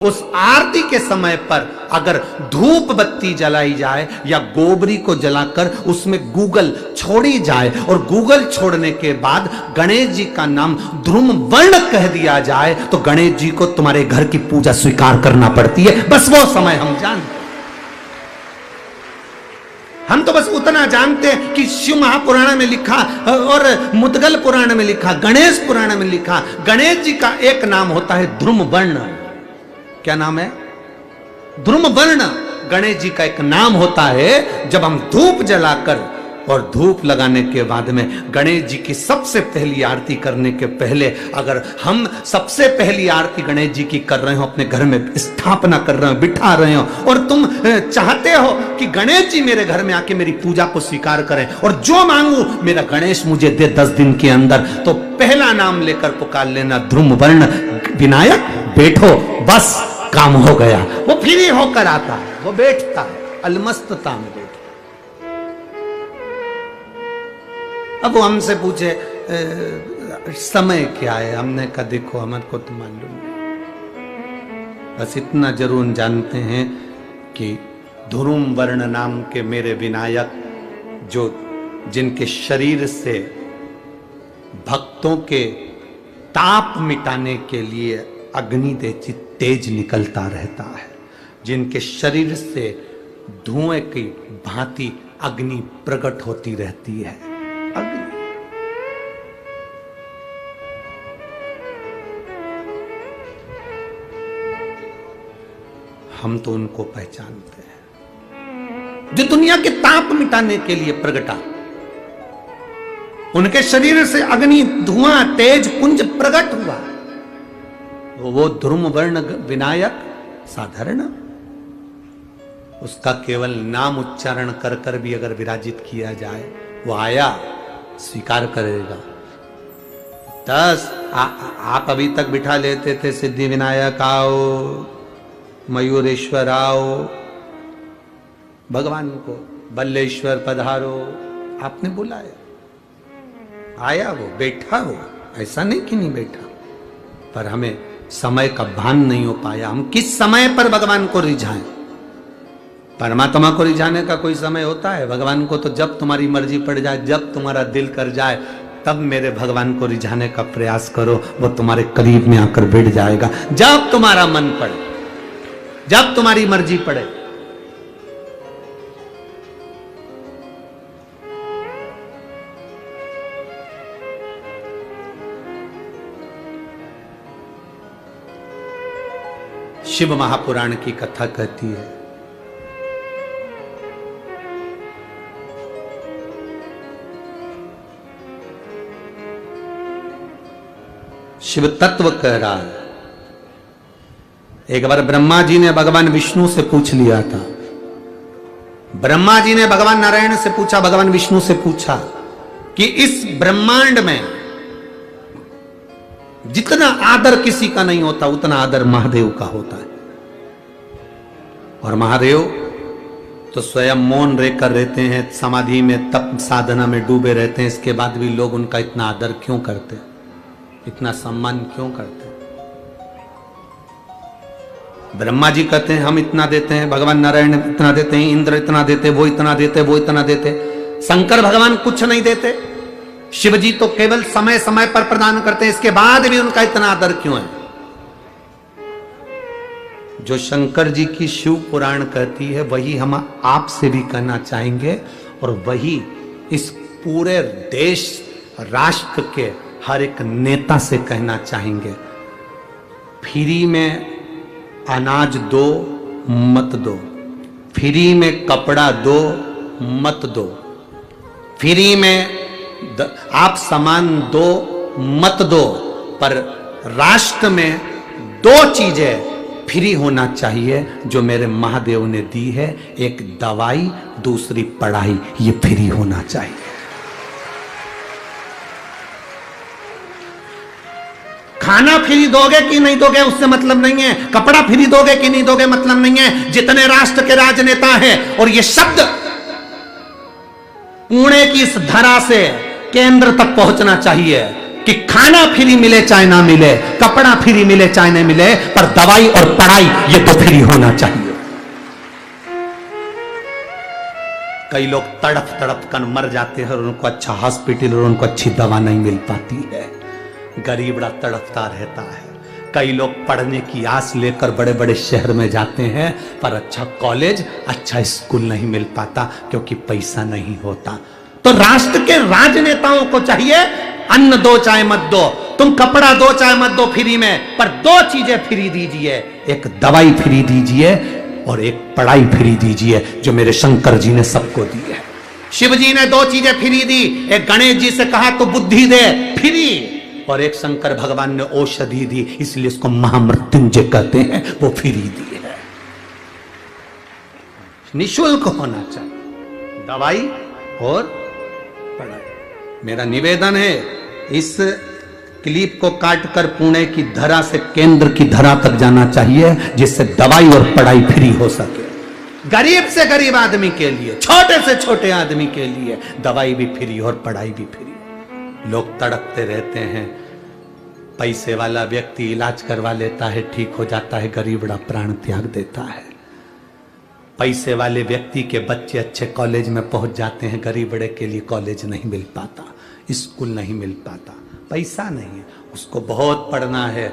उस आरती के समय पर अगर धूप बत्ती जलाई जाए या गोबरी को जलाकर उसमें गूगल छोड़ी जाए और गूगल छोड़ने के बाद गणेश जी का नाम ध्रुम वर्ण कह दिया जाए तो गणेश जी को तुम्हारे घर की पूजा स्वीकार करना पड़ती है। बस वो समय हम जानते हैं। हम तो बस उतना जानते हैं कि शिव महापुराण में लिखा और मुद्गल पुराण में लिखा, गणेश पुराण में लिखा, गणेश जी का एक नाम होता है ध्रुम वर्ण। क्या नाम है? ध्रुम वर्ण गणेश जी का एक नाम होता है। जब हम धूप जलाकर और धूप लगाने के बाद में गणेश जी की सबसे पहली आरती करने के पहले अगर हम सबसे पहली आरती गणेश जी की कर रहे हो, अपने घर में स्थापना कर रहे हो, बिठा रहे हो और तुम चाहते हो कि गणेश जी मेरे घर में आके मेरी पूजा को स्वीकार करें और जो मांगू मेरा गणेश मुझे दे 10 दिन के अंदर, तो पहला नाम लेकर पुकार लेना ध्रुम वर्ण विनायक, बैठो, बस काम हो गया। वो फ्री होकर आता है, वो बैठता है अलमस्तता में बैठता। अब वो हमसे पूछे समय क्या है, हमने कहा देखो हमारे को तो मालूम नहीं, बस इतना जरूर जानते हैं कि ध्रुम वर्ण नाम के मेरे विनायक जो जिनके शरीर से भक्तों के ताप मिटाने के लिए अग्नि तेज निकलता रहता है, जिनके शरीर से धुएं की भांति अग्नि प्रकट होती रहती है। अग्नि हम तो उनको पहचानते हैं जो दुनिया के ताप मिटाने के लिए प्रगटा। उनके शरीर से अग्नि धुआं तेज पुंज प्रकट हुआ। वो ध्रुम वर्ण विनायक साधारण, उसका केवल नाम उच्चारण कर कर भी अगर विराजित किया जाए, वो आया स्वीकार करेगा। 10 आप अभी तक बिठा लेते थे सिद्धि विनायक आओ, मयूरेश्वर आओ, भगवान को बल्लेश्वर पधारो, आपने बुलाया, आया वो, बैठा वो, ऐसा नहीं कि नहीं बैठा, पर हमें समय का भान नहीं हो पाया। हम किस समय पर भगवान को रिझाएं? परमात्मा को रिझाने का कोई समय होता है? भगवान को तो जब तुम्हारी मर्जी पड़ जाए, जब तुम्हारा दिल कर जाए, तब मेरे भगवान को रिझाने का प्रयास करो, वो तुम्हारे करीब में आकर बैठ जाएगा। जब तुम्हारा मन पड़े, जब तुम्हारी मर्जी पड़े। शिव महापुराण की कथा कहती है, शिव तत्व कह रहा है। एक बार ब्रह्मा जी ने भगवान विष्णु से पूछ लिया था, ब्रह्मा जी ने भगवान नारायण से पूछा, भगवान विष्णु से पूछा कि इस ब्रह्मांड में जितना आदर किसी का नहीं होता उतना आदर महादेव का होता है। और महादेव तो स्वयं मौन रहकर रहते हैं, समाधि में तप साधना में डूबे रहते हैं, इसके बाद भी लोग उनका इतना आदर क्यों करते, इतना सम्मान क्यों करते? ब्रह्मा जी कहते हैं हम इतना देते हैं, भगवान नारायण इतना देते हैं, इंद्र इतना देते, वो इतना देते, वो इतना देते, शंकर भगवान कुछ नहीं देते। शिव जी तो केवल समय समय पर प्रदान करते हैं, इसके बाद भी उनका इतना आदर क्यों है? जो शंकर जी की शिव पुराण कहती है वही हम आपसे भी कहना चाहेंगे और वही इस पूरे देश राष्ट्र के हर एक नेता से कहना चाहेंगे। फ्री में अनाज दो मत दो, फ्री में कपड़ा दो मत दो, फ्री में आप सामान दो मत दो, पर राष्ट्र में 2 चीजें फ्री होना चाहिए जो मेरे महादेव ने दी है, एक दवाई, दूसरी पढ़ाई, ये फ्री होना चाहिए। खाना फ्री दोगे कि नहीं दोगे उससे मतलब नहीं है, कपड़ा फ्री दोगे कि नहीं दोगे मतलब नहीं है। जितने राष्ट्र के राजनेता हैं, और ये शब्द पुणे की इस धरा से केंद्र तक पहुंचना चाहिए, कि खाना फ्री मिले चाहे ना मिले, कपड़ा फ्री मिले चाहे ना मिले, पर दवाई और पढ़ाई ये तो फ्री होना चाहिए। कई लोग तड़प तड़प कर मर जाते हैं और उनको अच्छा हॉस्पिटल और उनको अच्छी दवा नहीं मिल पाती है। गरीब बड़ा तड़पता रहता है। कई लोग पढ़ने की आस लेकर बड़े बड़े शहर में जाते हैं, पर अच्छा कॉलेज, अच्छा स्कूल नहीं मिल पाता क्योंकि पैसा नहीं होता। तो राष्ट्र के राजनेताओं को चाहिए, अन्न दो चाहे मत दो, तुम कपड़ा दो चाहे मत दो फ्री में, पर दो चीजें फ्री दीजिए, एक दवाई फ्री दीजिए और एक पढ़ाई फ्री दीजिए, जो मेरे शंकर जी ने सबको दी है। शिव जी ने दो चीजें फ्री दी, एक गणेश जी से कहा तो बुद्धि दे फ्री, और एक शंकर भगवान ने औषधि दी, इसलिए इसको महामृत्युंजय कहते हैं, वो फ्री दी है। निःशुल्क होना चाहिए दवाई और पढ़ाई। मेरा निवेदन है, इस क्लिप को काटकर पुणे की धरा से केंद्र की धरा तक जाना चाहिए, जिससे दवाई और पढ़ाई फ्री हो सके। गरीब से गरीब आदमी के लिए, छोटे से छोटे आदमी के लिए दवाई भी फ्री और पढ़ाई भी फ्री। लोग तड़पते रहते हैं, पैसे वाला व्यक्ति इलाज करवा लेता है, ठीक हो जाता है, गरीब बड़ा प्राण त्याग देता है। पैसे वाले व्यक्ति के बच्चे अच्छे कॉलेज में पहुंच जाते हैं, गरीब बड़े के लिए कॉलेज नहीं मिल पाता, स्कूल नहीं मिल पाता, पैसा नहीं है। उसको बहुत पढ़ना है,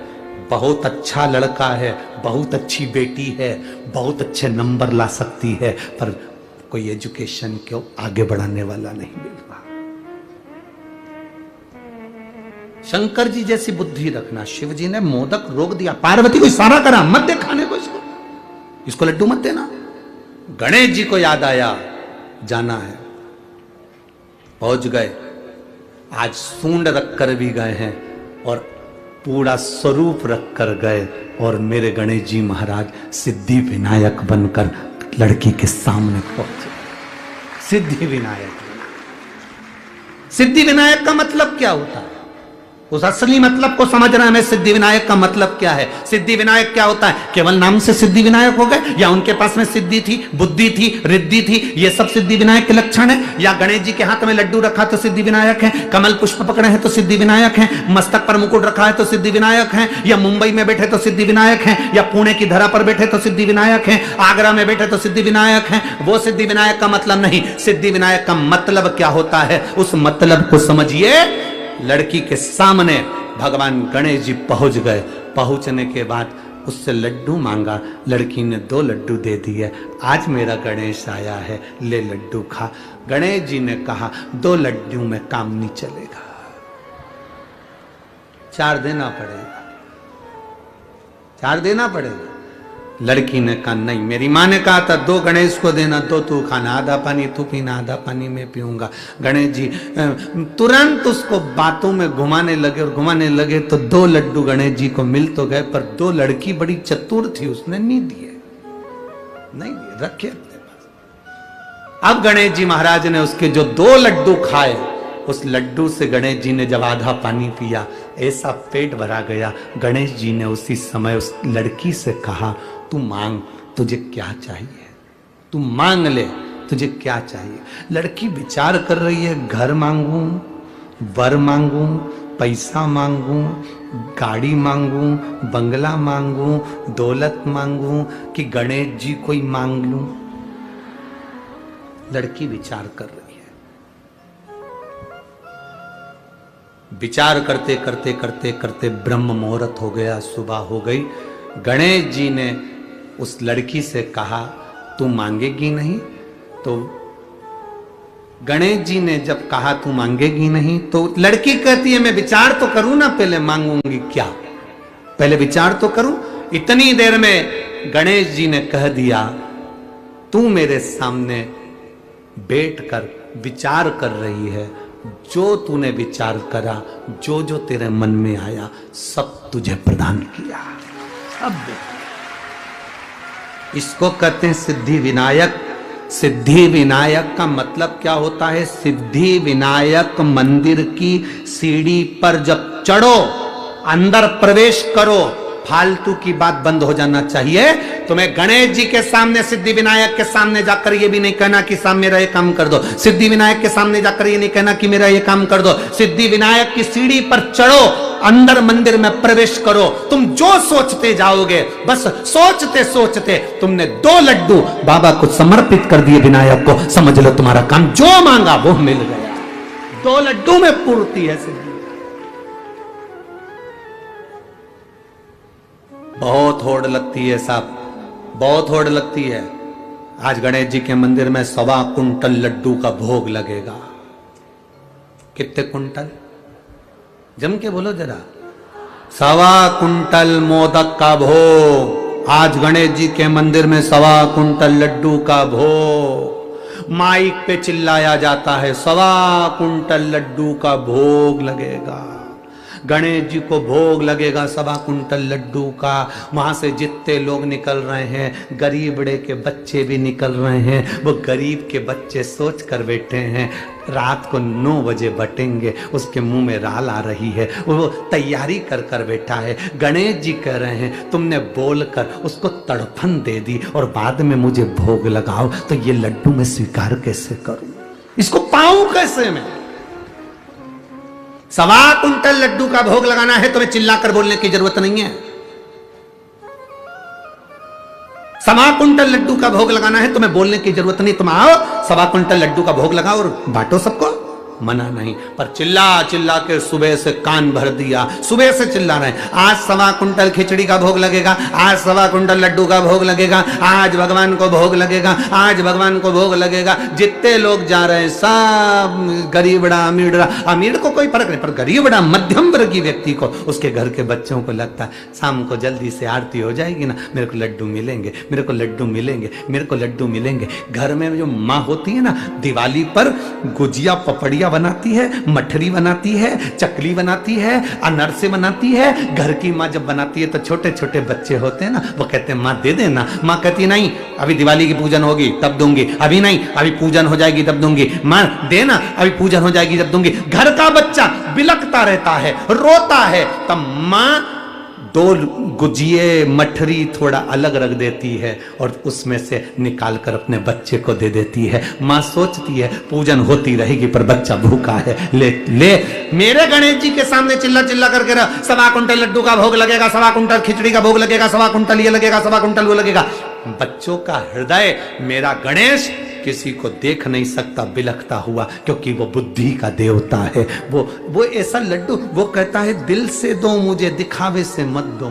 बहुत अच्छा लड़का है, बहुत अच्छी बेटी है, बहुत अच्छे नंबर ला सकती है, पर कोई एजुकेशन को आगे बढ़ाने वाला नहीं मिल रहा। शंकर जी जैसी बुद्धि रखना। शिव जी ने मोदक रोक दिया, पार्वती को इशारा करा मत दे खाने को, इसको लड्डू मत देना। गणेश जी को याद आया जाना है, पहुंच गए। आज सूंड रखकर भी गए हैं और पूरा स्वरूप रखकर गए, और मेरे गणेश जी महाराज सिद्धि विनायक बनकर लड़की के सामने पहुंचे। सिद्धि विनायक, सिद्धि विनायक का मतलब क्या होता है? उस असली मतलब को समझना है। सिद्धि विनायक का मतलब क्या है? सिद्धि विनायक क्या होता है? केवल नाम से सिद्धि विनायक हो गए, या उनके पास में सिद्धि थी, बुद्धि थी, रिद्धि थी, ये सब सिद्धि विनायक के लक्षण है? या गणेश जी के हाथ में लड्डू रखा तो सिद्धि विनायक है, कमल पुष्प पकड़े हैं तो सिद्धि विनायक है, मस्तक पर मुकुट रखा है तो सिद्धि विनायक है, या मुंबई में बैठे तो सिद्धि विनायक है, या पुणे की धरा पर बैठे तो सिद्धि विनायक है, आगरा में बैठे तो सिद्धि विनायक है? वो सिद्धि विनायक का मतलब नहीं। सिद्धि विनायक का मतलब क्या होता है, उस मतलब को समझिए। लड़की के सामने भगवान गणेश जी पहुंच गए। पहुंचने के बाद उससे लड्डू मांगा, लड़की ने 2 लड्डू दे दिए। आज मेरा गणेश आया है, ले लड्डू खा। गणेश जी ने कहा 2 लड्डू में काम नहीं चलेगा, 4 देना पड़ेगा, 4 देना पड़ेगा। लड़की ने कहा नहीं, मेरी माँ ने कहा था 2 गणेश को देना, 2 तू खाना, आधा पानी तू पीना, आधा पानी मैं पीऊंगा। गणेश जी तुरंत उसको बातों में घुमाने लगे, और घुमाने लगे तो 2 लड्डू गणेश जी को मिल तो गए, पर 2 लड़की बड़ी चतुर थी, उसने नहीं दिए, नहीं दिए, रखे अपने पास। अब गणेश जी महाराज ने उसके जो 2 लड्डू खाए, उस लड्डू से गणेश जी ने जब आधा पानी पिया, ऐसा पेट भरा गया। गणेश जी ने उसी समय उस लड़की से कहा, तू मांग, तुझे क्या चाहिए, तू मांग ले, तुझे क्या चाहिए। लड़की विचार कर रही है, घर मांगू, वर मांगू, पैसा मांगू, गाड़ी मांगू, बंगला मांगू, दौलत मांगू, कि गणेश जी को ही मांग लूं। लड़की विचार कर रही है। विचार करते करते करते करते ब्रह्म मुहूर्त हो गया, सुबह हो गई। गणेश जी ने उस लड़की से कहा, तू मांगेगी नहीं? तो गणेश जी ने जब कहा तू मांगेगी नहीं, तो लड़की कहती है मैं विचार तो करूं ना, पहले मांगूंगी क्या, पहले विचार तो करूं। इतनी देर में गणेश जी ने कह दिया, तू मेरे सामने बैठकर विचार कर रही है, जो तूने विचार करा, जो जो तेरे मन में आया, सब तुझे प्रदान किया, सब। इसको कहते हैं सिद्धि विनायक। सिद्धि विनायक का मतलब क्या होता है? सिद्धि विनायक मंदिर की सीढ़ी पर जब चढ़ो, अंदर प्रवेश करो, फालतू की बात बंद हो जाना चाहिए। तुम्हें गणेश जी के सामने, सिद्धि विनायक के सामने जाकर ये भी नहीं कहना कि साहब मेरा ये काम कर दो। सिद्धि विनायक के सामने जाकर ये नहीं कहना कि मेरा ये काम कर दो। सिद्धि विनायक की सीढ़ी पर चढ़ो, अंदर मंदिर में प्रवेश करो। तुम जो सोचते जाओगे, बस सोचते सोचते तुमने 2 लड्डू बाबा को समर्पित कर दिए विनायक को, समझ लो तुम्हारा काम जो मांगा वो मिल गया। 2 लड्डू में पूर्ति है सिद्धि। बहुत होड़ लगती है साहब, बहुत होड़ लगती है। आज गणेश जी के मंदिर में 1.25 कुंटल लड्डू का भोग लगेगा। कितने कुंटल? जम के बोलो जरा। 1.25 कुंटल मोदक का भोग। आज गणेश जी के मंदिर में 1.25 कुंटल लड्डू का भोग। माइक पे चिल्लाया जाता है 1.25 कुंटल लड्डू का भोग लगेगा। गणेश जी को भोग लगेगा 1.25 कुंटल लड्डू का। वहां से जितने लोग निकल रहे हैं, गरीबड़े के बच्चे भी निकल रहे हैं। वो गरीब के बच्चे सोच कर बैठे हैं रात को 9 बजे बटेंगे, उसके मुंह में राल आ रही है, वो तैयारी कर कर बैठा है। गणेश जी कह रहे हैं तुमने बोलकर उसको तड़फन दे दी और बाद में मुझे भोग लगाओ, तो ये लड्डू मैं स्वीकार कैसे करूं, इसको पाऊं कैसे मैं? 1.25 कुंटल लड्डू का भोग लगाना है, तुम्हें चिल्लाकर बोलने की जरूरत नहीं है। 1.25 कुंटल लड्डू का भोग लगाना है, तुम्हें बोलने की जरूरत नहीं। तुम आओ 1.25 कुंटल लड्डू का भोग लगाओ और बांटो सबको, मना नहीं। पर चिल्ला चिल्ला के सुबह से कान भर दिया, सुबह से चिल्ला रहे हैं आज 1.25 कुंटल खिचड़ी का भोग लगेगा, आज 1.25 कुंटल लड्डू का भोग लगेगा, आज भगवान को भोग लगेगा, आज भगवान को भोग लगेगा। जितने लोग जा रहे हैं सब गरीबड़ा अमीरड़ा, अमीर को कोई फर्क नहीं, पर गरीबड़ा मध्यम वर्गीय व्यक्ति को, उसके घर के बच्चों को लगता है शाम को जल्दी से आरती हो जाएगी ना, मेरे को लड्डू मिलेंगे, मेरे को लड्डू मिलेंगे, मेरे को लड्डू मिलेंगे। घर में जो माँ होती है ना, दिवाली पर गुजिया पपड़िया बनाती है, मठरी बनाती है, चकली बनाती है, अनरसे बनाती है। घर की माँ जब बनाती है तो छोटे छोटे बच्चे होते हैं ना, वो कहते हैं माँ दे देना। माँ कहती नहीं अभी दिवाली की पूजन होगी तब दूंगी, अभी नहीं अभी पूजन हो जाएगी तब दूंगी। माँ देना अभी पूजन हो जाएगी तब दूंगी। घर का बच्चा बिलखता रहता है, रोता है, तब माँ 2 गुजिये मठरी थोड़ा अलग रख देती है और उसमें से निकाल कर अपने बच्चे को दे देती है। माँ सोचती है पूजन होती रहेगी पर बच्चा भूखा है, ले ले मेरे गणेश जी के सामने चिल्ला चिल्ला करके 1.25 कुंटल लड्डू का भोग लगेगा, 1.25 कुंटल खिचड़ी का भोग लगेगा, 1.25 कुंटल ये लगेगा, 1.25 कुंटल वो लगेगा। बच्चों का हृदय मेरा गणेश किसी को देख नहीं सकता बिलखता हुआ, क्योंकि वो बुद्धि का देवता है। वो ऐसा लड्डू, वो कहता है दिल से दो मुझे, दिखावे से मत दो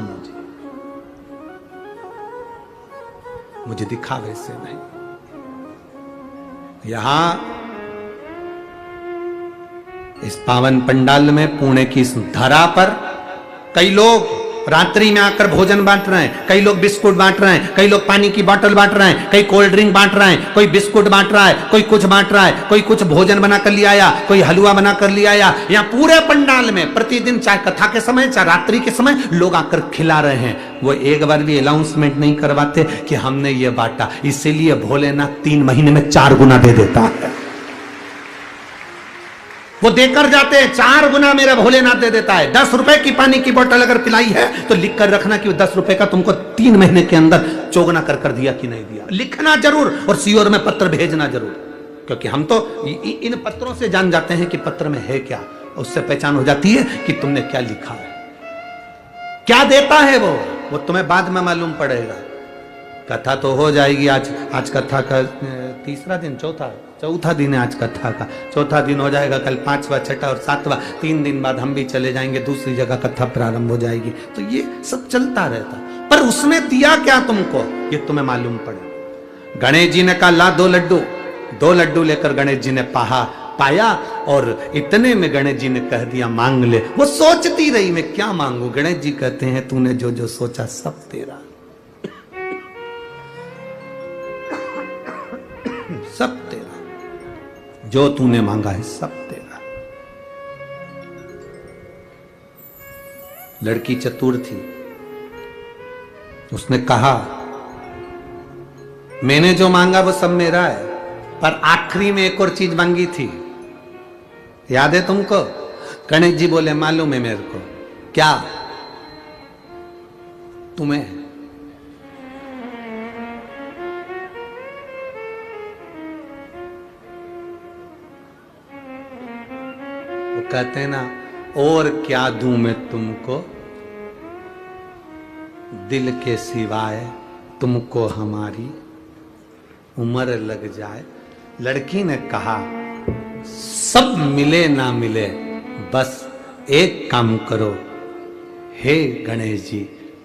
मुझे दिखावे से नहीं। यहां इस पावन पंडाल में, पुणे की इस धरा पर कई लोग रात्रि में आकर भोजन बांट रहे हैं, कई लोग बिस्कुट बांट रहे हैं, कई लोग पानी की बोतल बांट रहे हैं, कई कोल्ड ड्रिंक बांट रहे हैं, कोई बिस्कुट बांट रहा है, कोई कुछ बांट रहा है, कोई कुछ भोजन बना कर ले आया, कोई हलवा बना कर ले आया। यहाँ पूरे पंडाल में प्रतिदिन चाहे कथा के समय चाहे रात्रि के समय लोग आकर खिला रहे हैं। वो एक बार भी अनाउंसमेंट नहीं करवाते कि हमने ये बांटा, इसीलिए भोलेनाथ 3 महीने में 4 गुना दे देता है। वो देकर जाते हैं 4 गुना मेरा भोलेनाथ दे देता है। 10 रुपए की पानी की बोतल अगर पिलाई है तो लिख कर रखना कि वो 10 रुपए का तुमको 3 महीने के अंदर चौगुना कर दिया कि नहीं दिया। लिखना जरूर और सीओर में पत्र भेजना जरूर, क्योंकि हम तो इन पत्रों से जान जाते हैं कि पत्र में है क्या, उससे पहचान हो जाती है कि तुमने क्या लिखा है, क्या देता है वो तुम्हें बाद में मालूम पड़ेगा। कथा तो हो जाएगी। आज कथा का तीसरा दिन, चौथा दिन है आज कथा का। चौथा दिन हो जाएगा, कल 5वां, 6वां और 7वां, 3 दिन बाद हम भी चले जाएंगे, दूसरी जगह कथा प्रारंभ हो जाएगी। तो ये सब चलता रहता, पर उसने दिया क्या तुमको ये तुम्हें मालूम पड़े। गणेश जी ने कहा ला 2 लड्डू लेकर गणेश जी ने पाया और इतने में गणेश जी ने कह दिया मांग ले। वो सोचती रही मैं क्या मांगू। गणेश जी कहते हैं तूने जो जो सोचा सब तेरा, सब तेरा, जो तूने मांगा है सब तेरा। लड़की चतुर थी, उसने कहा मैंने जो मांगा वो सब मेरा है, पर आखिरी में एक और चीज मांगी थी, याद है तुमको? गणेश जी बोले मालूम है मेरे को। क्या? तुम्हें कहते ना, और क्या दूं मैं तुमको दिल के सिवाय, तुमको हमारी उम्र लग जाए। लड़की ने कहा, सब मिले ना मिले, बस एक काम करो, हे गणेश जी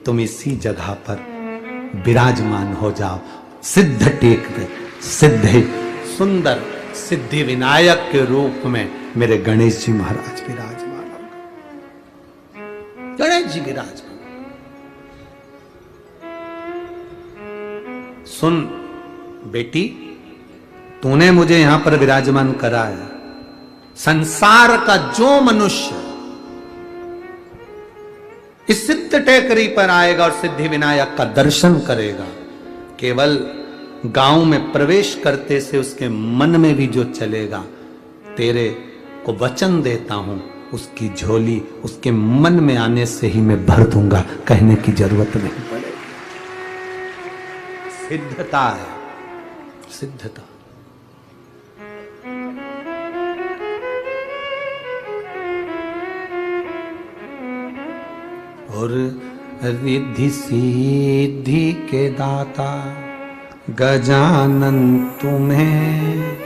तुम इसी जगह पर विराजमान हो जाओ। सिद्ध टेक पे, सिद्ध सुंदर सिद्धि विनायक के रूप में मेरे गणेश जी महाराज विराजमान हो। गणेश जी विराजमान। सुन बेटी, तूने मुझे यहां पर विराजमान करा है। संसार का जो मनुष्य इस सिद्ध टेकरी पर आएगा और सिद्धि विनायक का दर्शन करेगा, केवल गांव में प्रवेश करते से उसके मन में भी जो चलेगा, तेरे को वचन देता हूं, उसकी झोली उसके मन में आने से ही मैं भर दूंगा, कहने की जरूरत नहीं पड़ेगी। सिद्धता है, सिद्धता। और रिद्धि सिद्धि के दाता गजानन तुम्हें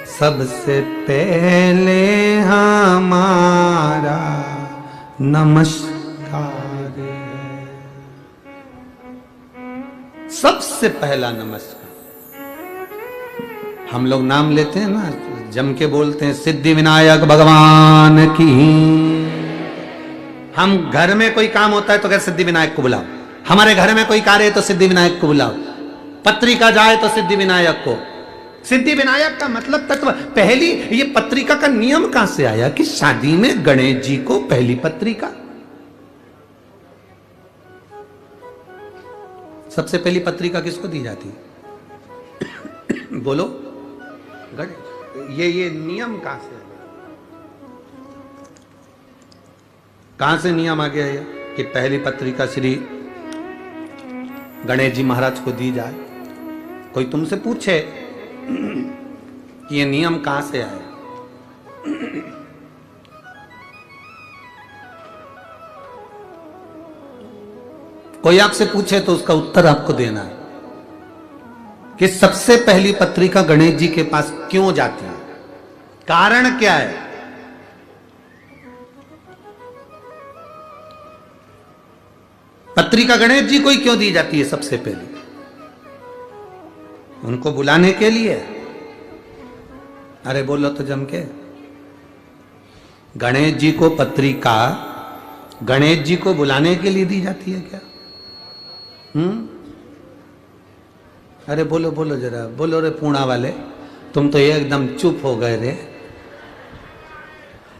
सबसे पहले हमारा नमस्कार है। सबसे पहला नमस्कार। हम लोग नाम लेते हैं ना, जम के बोलते हैं सिद्धि विनायक भगवान की। हम घर में कोई काम होता है तो कहते सिद्धि विनायक को बुलाओ, हमारे घर में कोई कार्य है तो सिद्धि विनायक को बुलाओ, पत्रिका जाए तो सिद्धि विनायक को। सिद्धि विनायक का मतलब तत्व। पहली ये पत्रिका का नियम कहां से आया कि शादी में गणेश जी को पहली पत्रिका? सबसे पहली पत्रिका किसको दी जाती है? बोलो गणेश। ये नियम कहां से नियम आ गया है कि पहली पत्रिका श्री गणेश जी महाराज को दी जाए? कोई तुमसे पूछे कि ये नियम कहां से आया, कोई आपसे पूछे तो उसका उत्तर आपको देना है कि सबसे पहली पत्रिका गणेश जी के पास क्यों जाती है, कारण क्या है। पत्रिका गणेश जी को ही क्यों दी जाती है सबसे पहले? उनको बुलाने के लिए। अरे बोलो तो जम के। गणेश जी को पत्रिका गणेश जी को बुलाने के लिए दी जाती है क्या? अरे बोलो बोलो जरा, बोलो रे पूणा वाले, तुम तो एकदम चुप हो गए रे।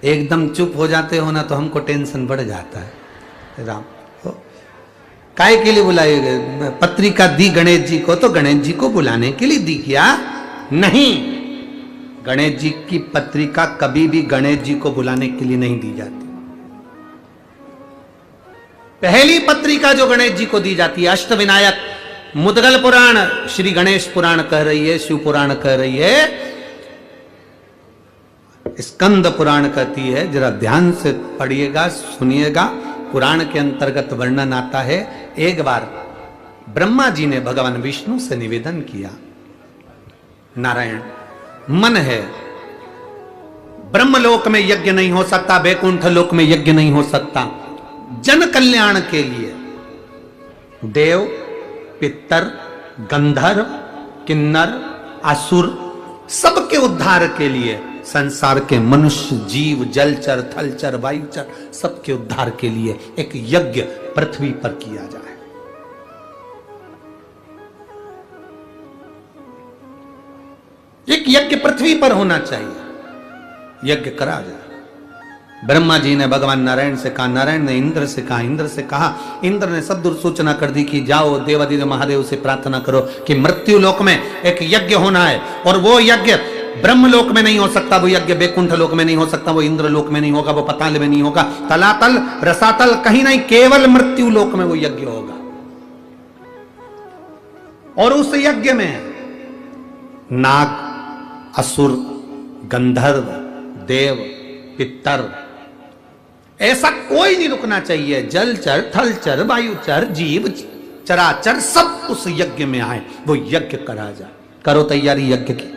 एकदम चुप हो जाते हो ना तो हमको टेंशन बढ़ जाता है। राम काय के लिए बुलाए गए? पत्रिका दी गणेश जी को तो गणेश जी को बुलाने के लिए दी क्या? नहीं, गणेश जी की पत्रिका कभी भी गणेश जी को बुलाने के लिए नहीं दी जाती। पहली पत्रिका जो गणेश जी को दी जाती है, अष्टविनायक मुद्गल पुराण श्री गणेश पुराण कह रही है, शिव पुराण कह रही है, स्कंद पुराण कहती है। जरा ध्यान से पढ़िएगा, सुनिएगा। पुराण के अंतर्गत वर्णन आता है, एक बार ब्रह्मा जी ने भगवान विष्णु से निवेदन किया, नारायण मन है, ब्रह्मलोक में यज्ञ नहीं हो सकता, वैकुंठ लोक में यज्ञ नहीं हो सकता, जन कल्याण के लिए देव, पितर, गंधर्व, किन्नर, असुर सबके उद्धार के लिए, संसार के मनुष्य, जीव, जलचर, थलचर, वायुचर सबके उद्धार के लिए एक यज्ञ पृथ्वी पर किया जाए। एक यज्ञ पृथ्वी पर होना चाहिए, यज्ञ करा जाए। ब्रह्मा जी ने भगवान नारायण से कहा, नारायण ने इंद्र से कहा, इंद्र से कहा, इंद्र ने सब दूर सूचना कर दी कि जाओ देवादिदेव महादेव से प्रार्थना करो कि मृत्यु लोक में एक यज्ञ होना है, और वो यज्ञ ब्रह्मलोक में नहीं हो सकता, वो यज्ञ वैकुंठ लोक में नहीं हो सकता, वो इंद्र लोक में नहीं होगा, वो पाताल में नहीं होगा, तलातल रसातल कहीं नहीं, केवल मृत्यु लोक में वो यज्ञ होगा। और उस यज्ञ में नाग, असुर, गंधर्व, देव, पितर, ऐसा कोई नहीं रुकना चाहिए। जलचर, थलचर, वायुचर, जीव चराचर सब उस यज्ञ में आए, वो यज्ञ करा जाए। करो तैयारी यज्ञ की।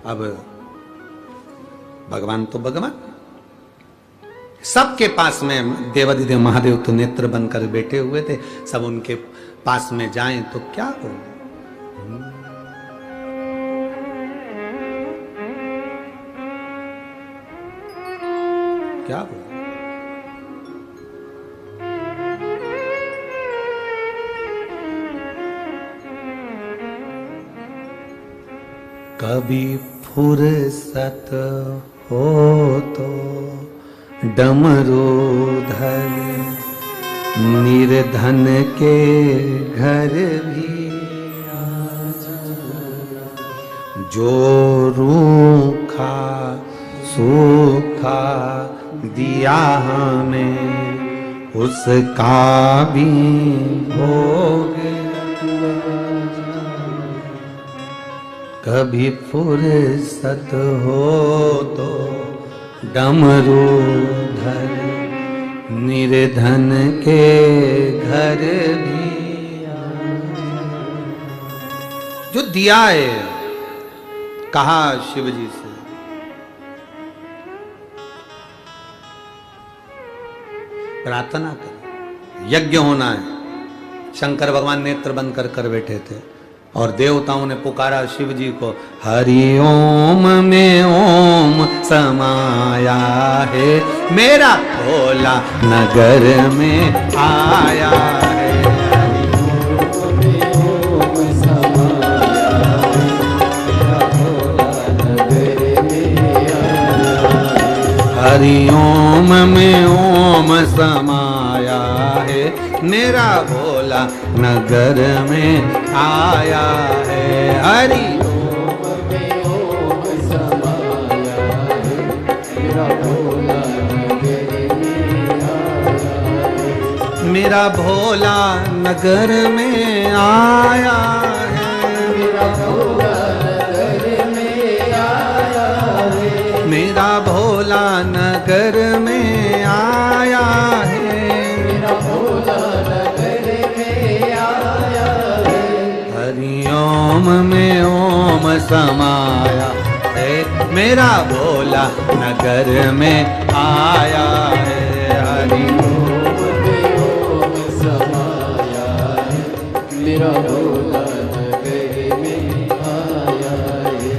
अब भगवान तो भगवान, सबके पास में देवाधिदेव महादेव तो नेत्र बनकर बैठे हुए थे। सब उनके पास में जाएं तो क्या हो, क्या हो। कभी फुर्सत हो तो डमरू धर, निर्धन के घर भी आजा। जो रूखा सूखा दिया हमें, उसका भी भोग। कभी फुर्सत हो तो डमरू धर, निर्धन के घर भी आजा। जो दिया है, कहा शिव जी से, प्रार्थना कर, यज्ञ होना है। शंकर भगवान नेत्र बंद कर बैठे थे और देवताओं ने पुकारा शिव जी को। हरि ओम में ओम समाया है, मेरा भोला नगर में आया है। हरि ओम में ओम समाया है, मेरा भोला नगर में आया है। हरि ओम में ओम समाया है, मेरा भोला नगर में आया है। मेरा भोला नगर में आया है, मेरा भोला नगर में आया है। मेरा भोला नगर में आया है, मेरा भोला नगर में आया है। हरि ओम में ओम समाया है, मेरा भोला नगर में आया है। हरि ओम में ओम समाया है, मेरा भोला नगर में आया है।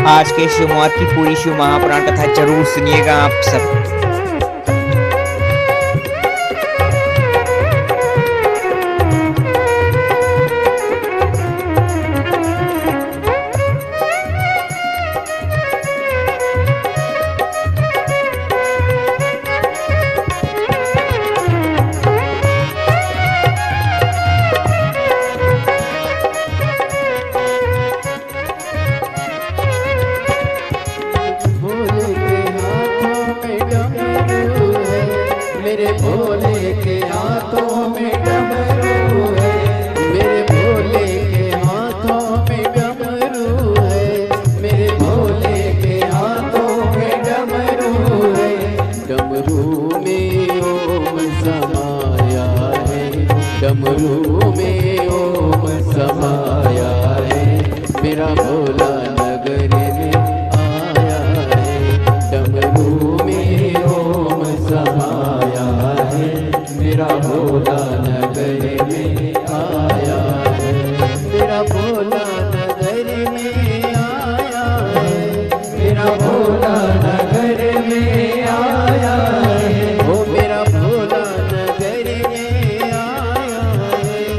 आज के शिवमोहर की पूरी शिव महापुराण कथा जरूर सुनिएगा आप सब। डमरू में ओम समाया है, डमरू में ओम समाया है, मेरा भोला नगर में आया है। डमरू में ओम समाया है, मेरा भोला नगर में आया है। मेरा भोला नगर में आया है, मेरा भोला नगर में आया है। ओ मेरा भोला नगर में आया है,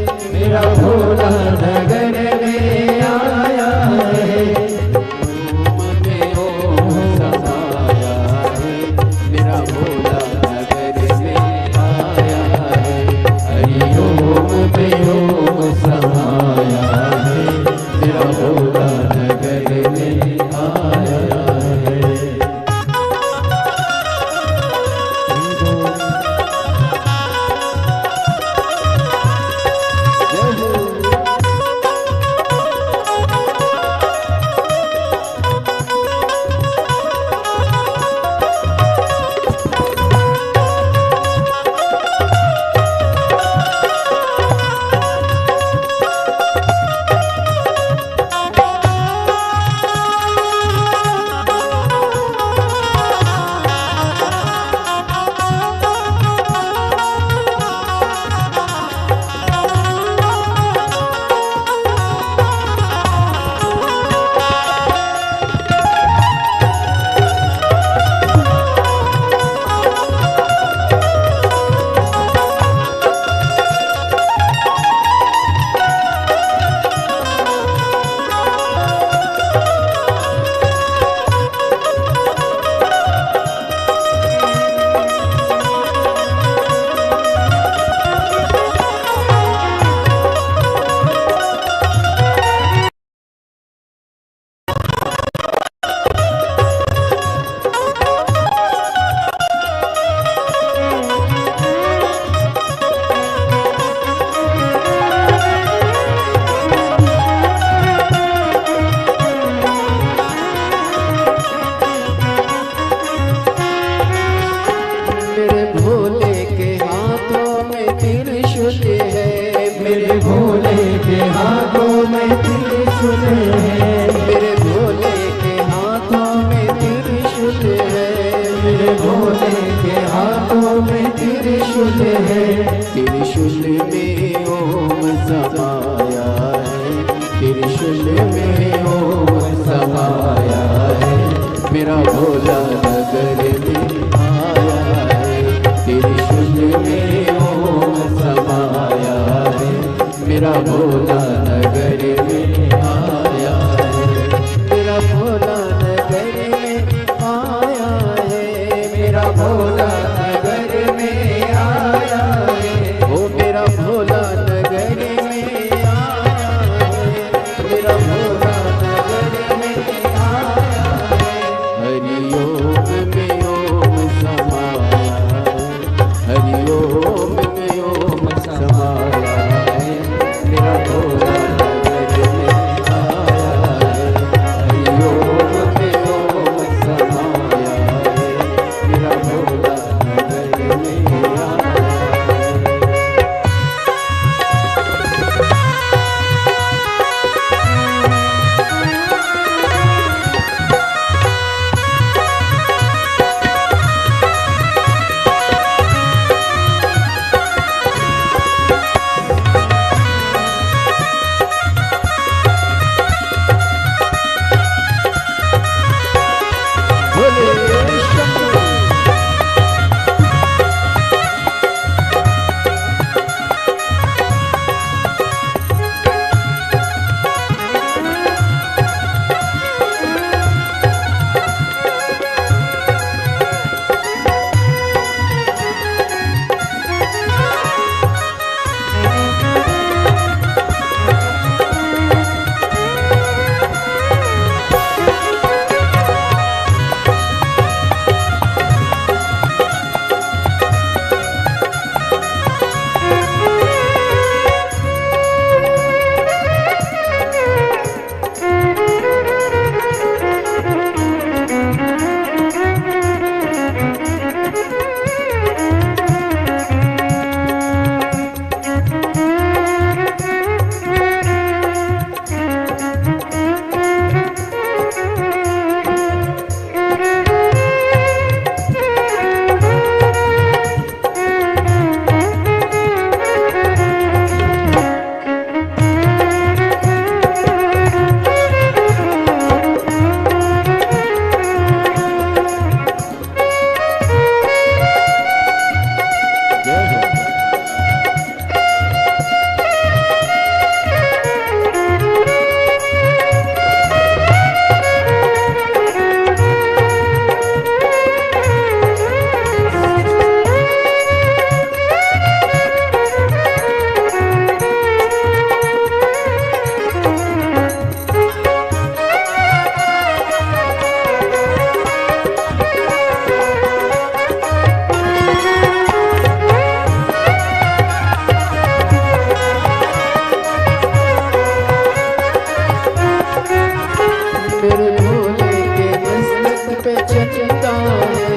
पे चंदा है,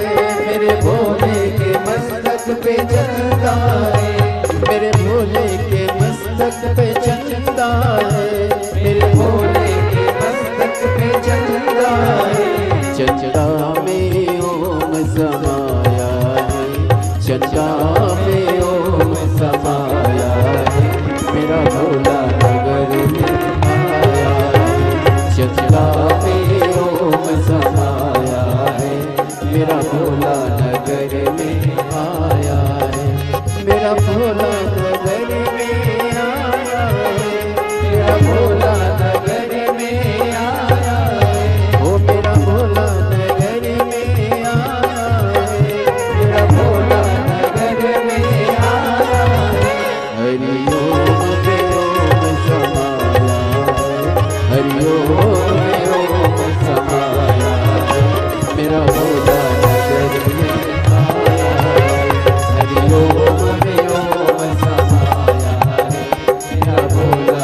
मेरे भोले के मस्तक पे चंदा है, मेरे भोले के मस्तक पे चंदा है, मेरे भोले के मस्तक पे चंदा है। चंदा में ओम समाया है, चंदा में ओम समाया है, मेरा भोला नगर में आया है। चंदा में ओम समाया है, मेरा भोला नगर में आया है, मेरा भोला नगर में आया है, मेरा भोला नगर में आया है, ओ मेरा भोला नगर में आया है, मेरा भोला नगर में आया है। हरि ओम में ओम समाया है, हरि ओम में ओम समाया है, मेरा भोला नगर में आया है। हरि ओम में ओम समाया है, मेरा भोला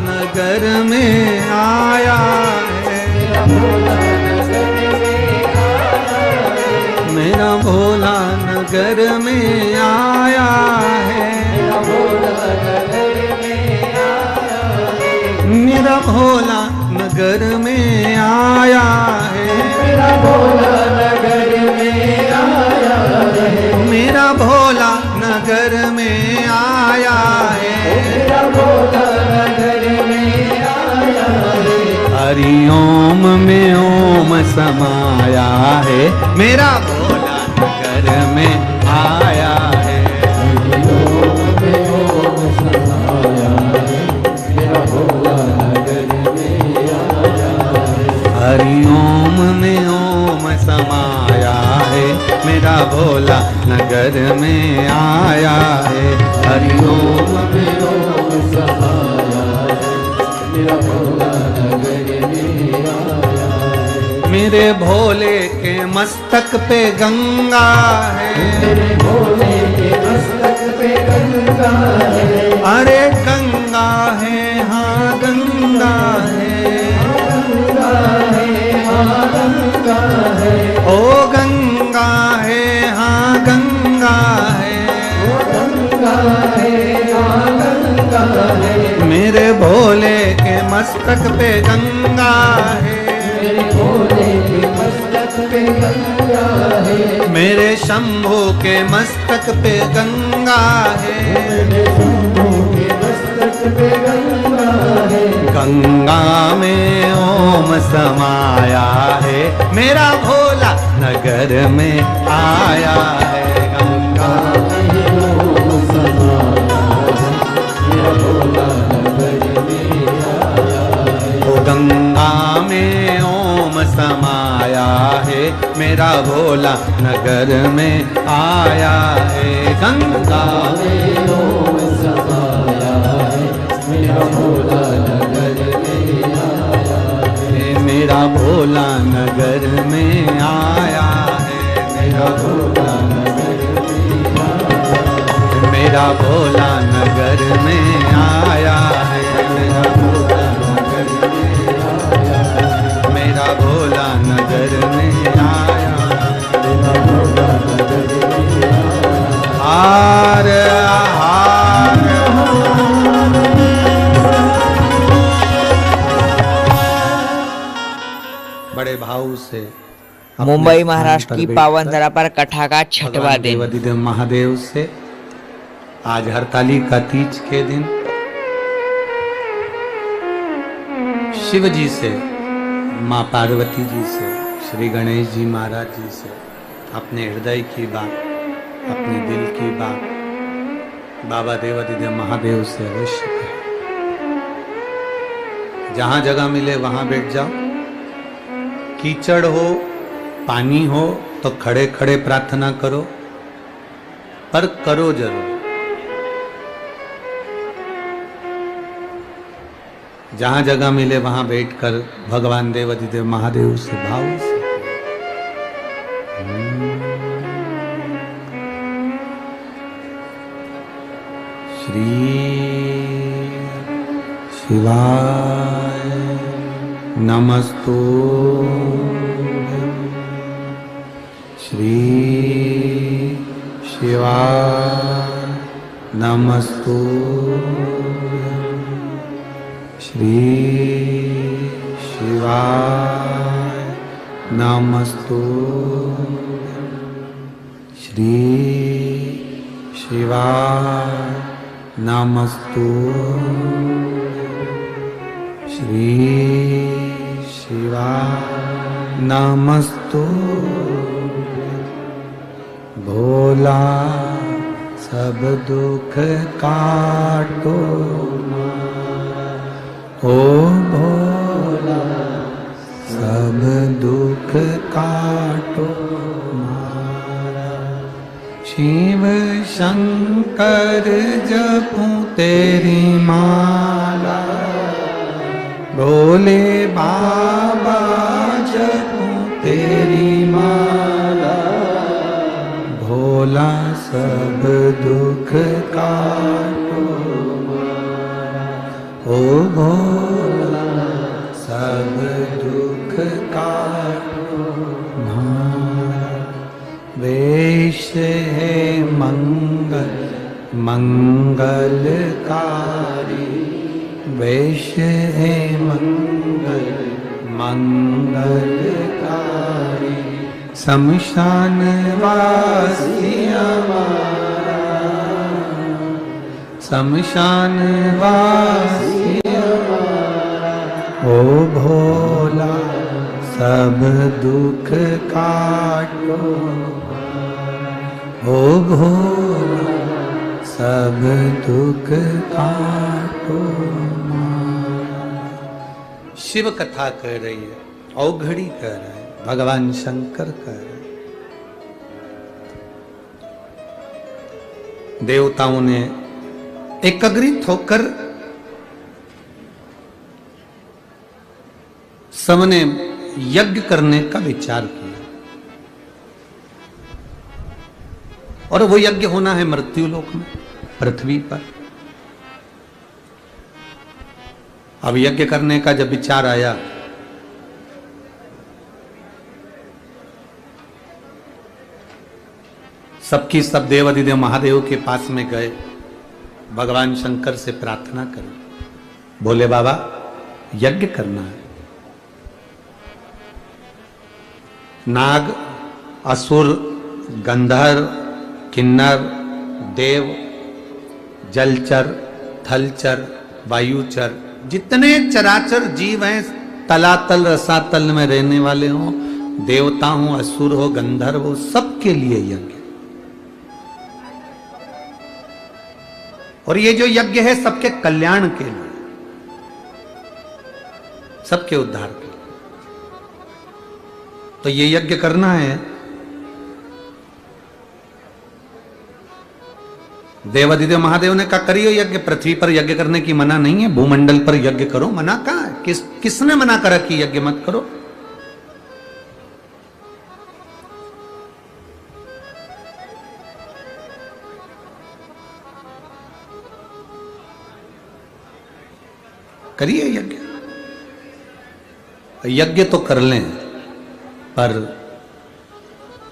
नगर में आया है। मेरा भोला नगर में आया है, मेरा भोला नगर में आया है, मेरा भोला नगर में आया है, मेरा भोला नगर में आया है, मेरा भोला नगर में आया है, मेरा भोला नगर में आया है, मेरा भोला नगर में आया है। मेरा भोला नगर में आया है। हरि ओम में ओम समाया है, मेरा भोला नगर में आया है। हरि ओम में ओम समाया है, मेरा भोला नगर में आया है। हरि ओम में ओम समाया है, मेरा भोला नगर में आया है। हरि ओम में ओम समाया है, मेरा भोला नगर में आया है। मेरे भोले के मस्तक पे गंगा है, मेरे भोले के मस्तक पे गंगा है, अरे गंगा है, हाँ गंगा है, गंगा है, हाँ गंगा है, ओ गंगा है, हाँ गंगा है, ओ गंगा है, हाँ गंगा है। मेरे भोले के मस्तक पे गंगा है, मेरे भोले के मस्तक पे गंगा है, मेरे शंभू के मस्तक पे गंगा है, मेरे शंभू के मस्तक पे गंगा है। गंगा में ओम समाया है, मेरा भोला नगर में आया है। गंगा में ओम समाया है, मेरा भोला नगर में आया है। ओ गंगा में ओम समाया है, मेरा भोला नगर में आया है। गंगा में ओम समाया है, मेरा भोला नगर में आया है। मेरा भोला नगर में आया है, मेरा भोला नगर में आया है, मेरा भोला नगर में आया है, मेरा भोला नगर में आया है, मेरा भोला नगर में आया है, मेरा भोला नगर में आया है। हार हार बड़े भाव से मुंबई महाराष्ट्र की पावन धरा पर कथा का छठवा दिन। देवाधिदेव महादेव से आज हरतालिका तीज के दिन शिव जी से, माँ पार्वती जी से, श्री गणेश जी महाराज जी से अपने हृदय की बात, अपने दिल की बात बाबा देवाधिदेव महादेव से अवश्य करें। जहां जगह मिले वहां बैठ जाओ, कीचड़ हो, पानी हो तो खड़े खड़े प्रार्थना करो, पर करो जरूर। जहां जगह मिले वहां बैठकर भगवान देवाधिदेव महादेव से भाव से श्री शिवाय नमस्तु श्री शिवाय नमस्तु श्री शिवाय नमस्तु श्री शिवाय नमस्तु श्री शिवाय नमस्तु भोला सब दुख काटो ओ भोला सब दुख काटो मारा शिव शंकर जपूं तेरी माला भोले बाबा जपूं तेरी माला भोला सब दुख काटो ओ भोला सब दुख काटो मारा वेश है मंगल मंगलकारी वेश है मंगल मंगलकारी शमशान वासी हमारा शमशान वासी हमारा ओ भोला सब दुख काटो ओ भोला सब दुख काटो। शिव कथा कह रही है, औघड़ी कह रहा है, भगवान शंकर कह रहे हैं। देवताओं ने एकत्रित होकर सबने यज्ञ करने का विचार किया और वो यज्ञ होना है मृत्युलोक में, पृथ्वी पर। अब यज्ञ करने का जब विचार आया सबकी सब देवाधिदेव महादेव के पास में गए, भगवान शंकर से प्रार्थना करी, बोले बाबा यज्ञ करना है। नाग, असुर, गंधर्व, किन्नर, देव, जलचर, थलचर, वायुचर, जितने चराचर जीव हैं, तलातल रसातल में रहने वाले हों, देवता हो, असुर हो, गंधर्व हो, सबके लिए यज्ञ। और ये जो यज्ञ है सबके कल्याण के लिए, सबके उद्धार के लिए। तो ये यज्ञ करना है। देवाधिदेव महादेव ने कहा करियो यज्ञ, पृथ्वी पर यज्ञ करने की मना नहीं है, भूमंडल पर यज्ञ करो। मना कहां है? किसने मना करा कि यज्ञ मत करो? करिए यज्ञ। यज्ञ तो कर लें, पर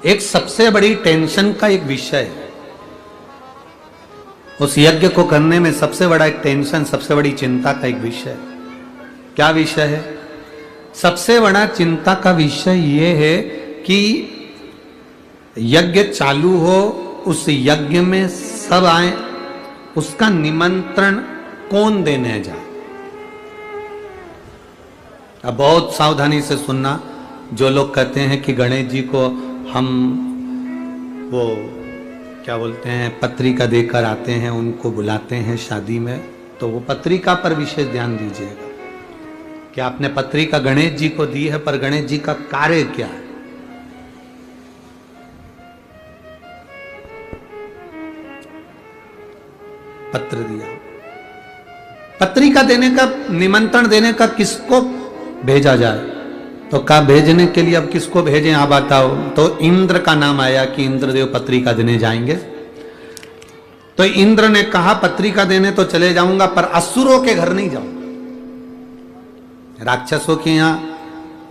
एक सबसे बड़ी टेंशन का एक विषय है। उस यज्ञ को करने में सबसे बड़ा एक टेंशन, सबसे बड़ी चिंता का एक विषय है। क्या विषय है? सबसे बड़ा चिंता का विषय यह है कि यज्ञ चालू हो, उस यज्ञ में सब आए, उसका निमंत्रण कौन देने जाए। अब बहुत सावधानी से सुनना। जो लोग कहते हैं कि गणेश जी को हम वो क्या बोलते हैं पत्रिका देकर आते हैं, उनको बुलाते हैं शादी में, तो वो पत्रिका पर विशेष ध्यान दीजिएगा कि आपने पत्रिका गणेश जी को दी है, पर गणेश जी का कार्य क्या है। पत्र दिया, पत्रिका देने का, निमंत्रण देने का किसको भेजा जाए, तो कहा भेजने के लिए अब किसको भेजें आप बताओ। तो इंद्र का नाम आया कि इंद्रदेव पत्रिका देने जाएंगे। तो इंद्र ने कहा पत्रिका देने तो चले जाऊंगा, पर असुरों के घर नहीं जाऊंगा। राक्षसों के यहाँ,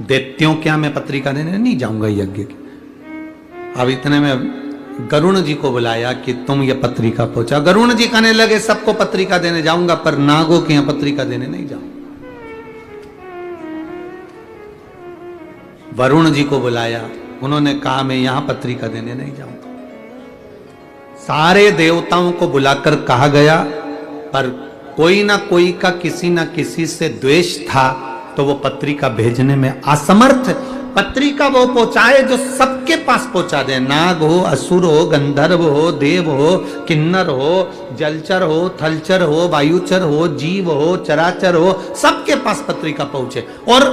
दैत्यों के यहाँ मैं पत्रिका देने नहीं जाऊंगा यज्ञ की। अब इतने में गरुण जी को बुलाया कि तुम ये पत्रिका पहुंचा। गरुण जी कहने लगे सबको पत्रिका देने जाऊंगा पर नागों के यहाँ पत्रिका देने नहीं जाऊंगा। वरुण जी को बुलाया, उन्होंने कहा मैं यहां पत्रिका देने नहीं जाऊंगा। सारे देवताओं को बुलाकर कहा गया पर कोई ना कोई का किसी ना किसी से द्वेष था तो वो पत्रिका भेजने में असमर्थ। पत्रिका वो पहुंचाए जो सबके पास पहुंचा दे, नाग हो, असुर हो, गंधर्व हो, देव हो, किन्नर हो, जलचर हो, थलचर हो, वायुचर हो, जीव हो, चराचर हो, सबके पास पत्रिका पहुंचे। और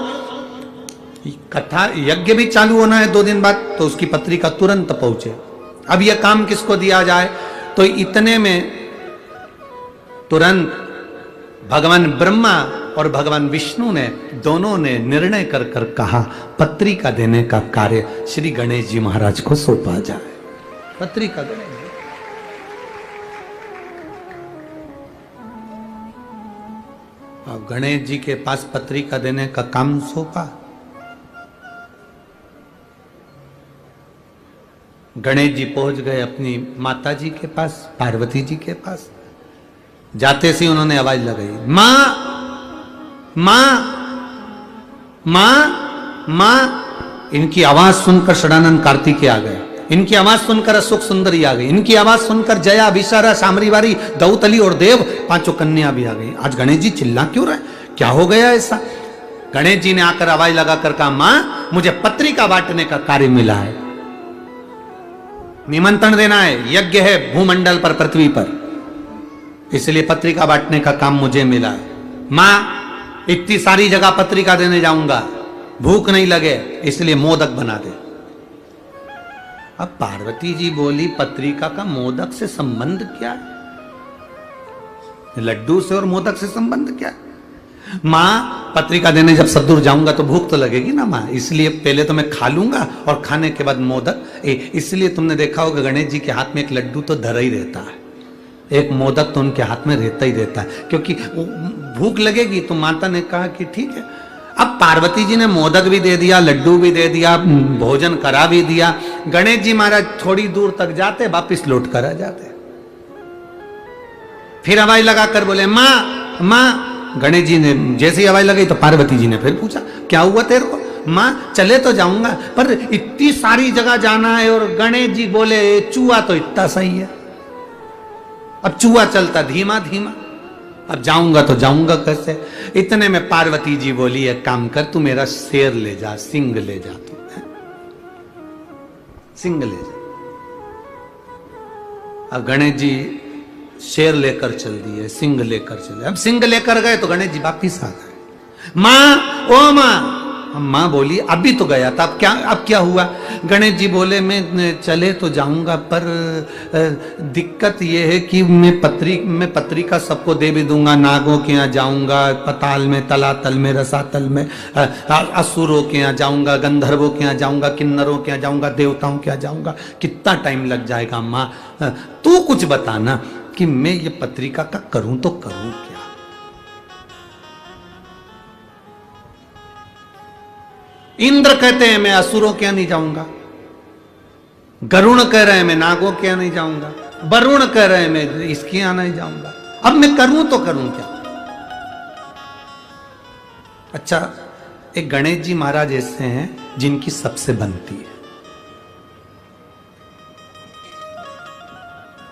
कथा यज्ञ भी चालू होना है 2 दिन बाद तो उसकी पत्रिका तुरंत पहुंचे। अब यह काम किसको दिया जाए, तो इतने में तुरंत भगवान ब्रह्मा और भगवान विष्णु ने दोनों ने निर्णय कर कर कहा पत्रिका देने का कार्य श्री गणेश जी महाराज को सौंपा जाए। पत्रिका गणेश जी, अब गणेश जी के पास पत्रिका देने का काम सौंपा। गणेश जी पहुंच गए अपनी माता जी के पास, पार्वती जी के पास। जाते से उन्होंने आवाज लगाई, मां मां मां मां। इनकी आवाज सुनकर षडानंद कार्तिकेय आ गए, इनकी आवाज सुनकर अशोक सुंदरी आ गई, इनकी आवाज सुनकर जया, विशारा, सामरीवारी, दौतली और देव 5 कन्या भी आ गई। आज गणेश जी चिल्ला क्यों रहे, क्या हो गया ऐसा? गणेश जी ने आकर आवाज लगाकर कहा, मां मुझे पत्रिका बांटने का कार्य मिला है, निमंत्रण देना है, यज्ञ है भूमंडल पर, पृथ्वी पर, इसलिए पत्रिका बांटने का काम मुझे मिला है। मां इतनी सारी जगह पत्रिका देने जाऊंगा, भूख नहीं लगे इसलिए मोदक बना दे। अब पार्वती जी बोली पत्रिका का मोदक से संबंध क्या है, लड्डू से और मोदक से संबंध क्या है? मां पत्रिका देने जब सदूर जाऊंगा तो भूख तो लगेगी ना मां, इसलिए पहले तो मैं खा लूंगा और खाने के बाद मोदक। इसलिए तुमने देखा होगा गणेश जी के हाथ में एक लड्डू तो धरा ही रहता है, एक मोदक तो उनके हाथ में रहता ही रहता है, क्योंकि भूख लगेगी। तो माता ने कहा कि ठीक है। अब पार्वती जी ने मोदक भी दे दिया, लड्डू भी दे दिया, भोजन करा भी दिया। गणेश जी महाराज थोड़ी दूर तक जाते, वापिस लौट कर आ जाते। फिर हवाई लगाकर बोले मां मां। गणेश जी ने जैसी हवाई लगाई तो पार्वती जी ने फिर पूछा क्या हुआ तेरे को? मां चले तो जाऊंगा पर इतनी सारी जगह जाना है। और गणेश जी बोले चूहा तो इतना सही है, अब चूहा चलता धीमा धीमा, अब जाऊंगा तो जाऊंगा कैसे? इतने में पार्वती जी बोली एक काम कर, तू मेरा शेर ले जा, सिंह ले जा, तू सिंह ले जा। अब गणेश जी शेर लेकर चल दिए, सिंह लेकर चले। अब सिंह लेकर गए तो गणेश जी वापिस आ गए। मां ओ मां। मां बोली अभी तो गया था, अब क्या हुआ? गणेश जी बोले मैं चले तो जाऊंगा पर दिक्कत यह है कि मैं पत्रिका सबको दे भी दूंगा, नागों के यहाँ जाऊंगा, पताल में, तलातल में, रसातल में, असुरों के यहाँ जाऊंगा, गंधर्वों के यहाँ जाऊंगा, किन्नरों के यहाँ जाऊंगा, देवताओं के यहाँ जाऊंगा, कितना टाइम लग जाएगा? मां तू कुछ बताना कि मैं ये पत्रिका का करूं तो करूं क्या? इंद्र कहते हैं मैं असुरों के यहां नहीं जाऊंगा, गरुण कह रहे हैं मैं नागों के यहां नहीं जाऊंगा, वरुण कह रहे हैं मैं इसके यहां नहीं जाऊंगा, अब मैं करूं तो करूं क्या? अच्छा, एक गणेश जी महाराज ऐसे हैं जिनकी सबसे बनती है,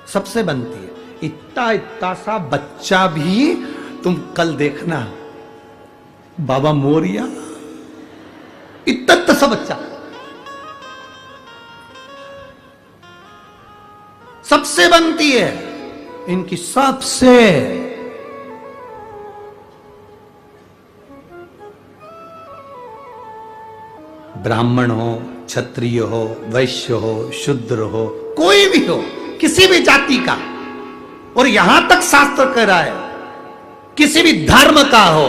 सबसे बनती है। इतना इतना सा बच्चा भी, तुम कल देखना बाबा मोरिया, इतना सा बच्चा सबसे बनती है इनकी, सबसे। ब्राह्मण हो, क्षत्रिय हो, वैश्य हो, शूद्र हो, कोई भी हो, किसी भी जाति का, और यहां तक शास्त्र कह रहा है किसी भी धर्म का हो,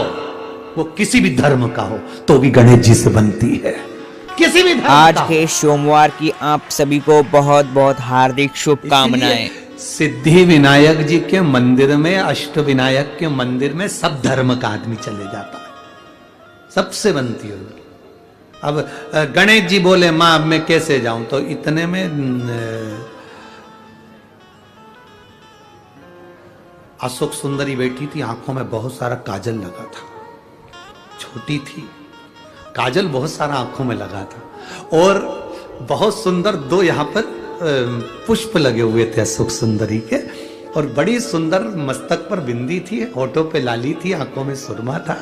वो किसी भी धर्म का हो तो भी गणेश जी से बनती है, किसी भी धर्म आज का। के सोमवार की आप सभी को बहुत बहुत हार्दिक शुभकामनाएं। सिद्धि विनायक जी के मंदिर में, अष्ट विनायक के मंदिर में सब धर्म का आदमी चले जाता है, सबसे बनती होगी। अब गणेश जी बोले मां अब मैं कैसे जाऊं, तो इतने में अशोक सुंदरी बैठी थी, आंखों में बहुत सारा काजल लगा था, छोटी थी, काजल बहुत सारा आंखों में लगा था, और बहुत सुंदर दो यहाँ पर पुष्प लगे हुए थे अशोक सुंदरी के, और बड़ी सुंदर मस्तक पर बिंदी थी, होठों पे लाली थी, आंखों में सुरमा था।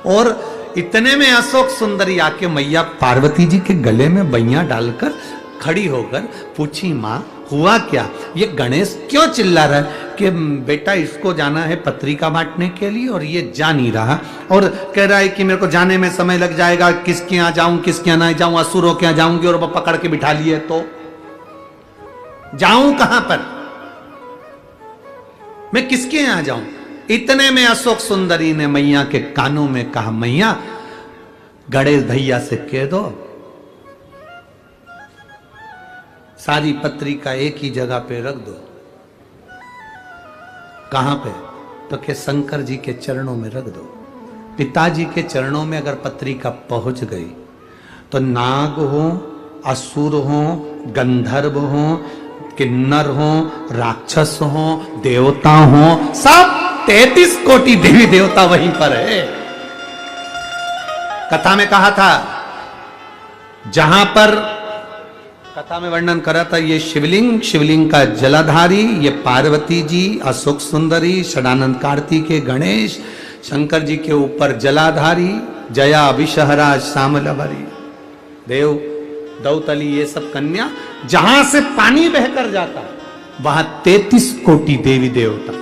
और इतने में अशोक सुंदरी आके मैया पार्वती जी के गले में बैया डालकर खड़ी होकर पूछी, माँ हुआ क्या, ये गणेश क्यों चिल्ला रहा है कि बेटा इसको जाना है पत्रिका बांटने के लिए और ये जा नहीं रहा, और कह रहा है कि मेरे को जाने में समय लग जाएगा, किसके यहाँ जाऊं किसके यहाँ नहीं जाऊं, असुरों के यहाँ जाऊंगी और वो पकड़ के बिठा लिए तो जाऊं कहां पर, मैं किसके यहां जाऊं। इतने में अशोक सुंदरी ने मैया के कानों में कहा, मैया गणेश भैया से कह दो सारी पत्रिका एक ही जगह पे रख दो। कहां पे, तो के शंकर जी के चरणों में रख दो। पिताजी के चरणों में अगर पत्रिका पहुंच गई तो नाग हो, असुर हो, गंधर्व हो, किन्नर हो, राक्षस हो, देवता हो, सब 33 कोटि देवी देवता वहीं पर है। कथा में कहा था, जहां पर कथा में वर्णन करा था, ये शिवलिंग, शिवलिंग का जलाधारी, ये पार्वती जी, अशोक सुंदरी, षडानंद कार्तिकेय, गणेश, शंकर जी के ऊपर जलाधारी, जया विषहरा श्यामलवरी, देव दौतली, ये सब कन्या, जहां से पानी बहकर जाता वहां 33 कोटि देवी देवता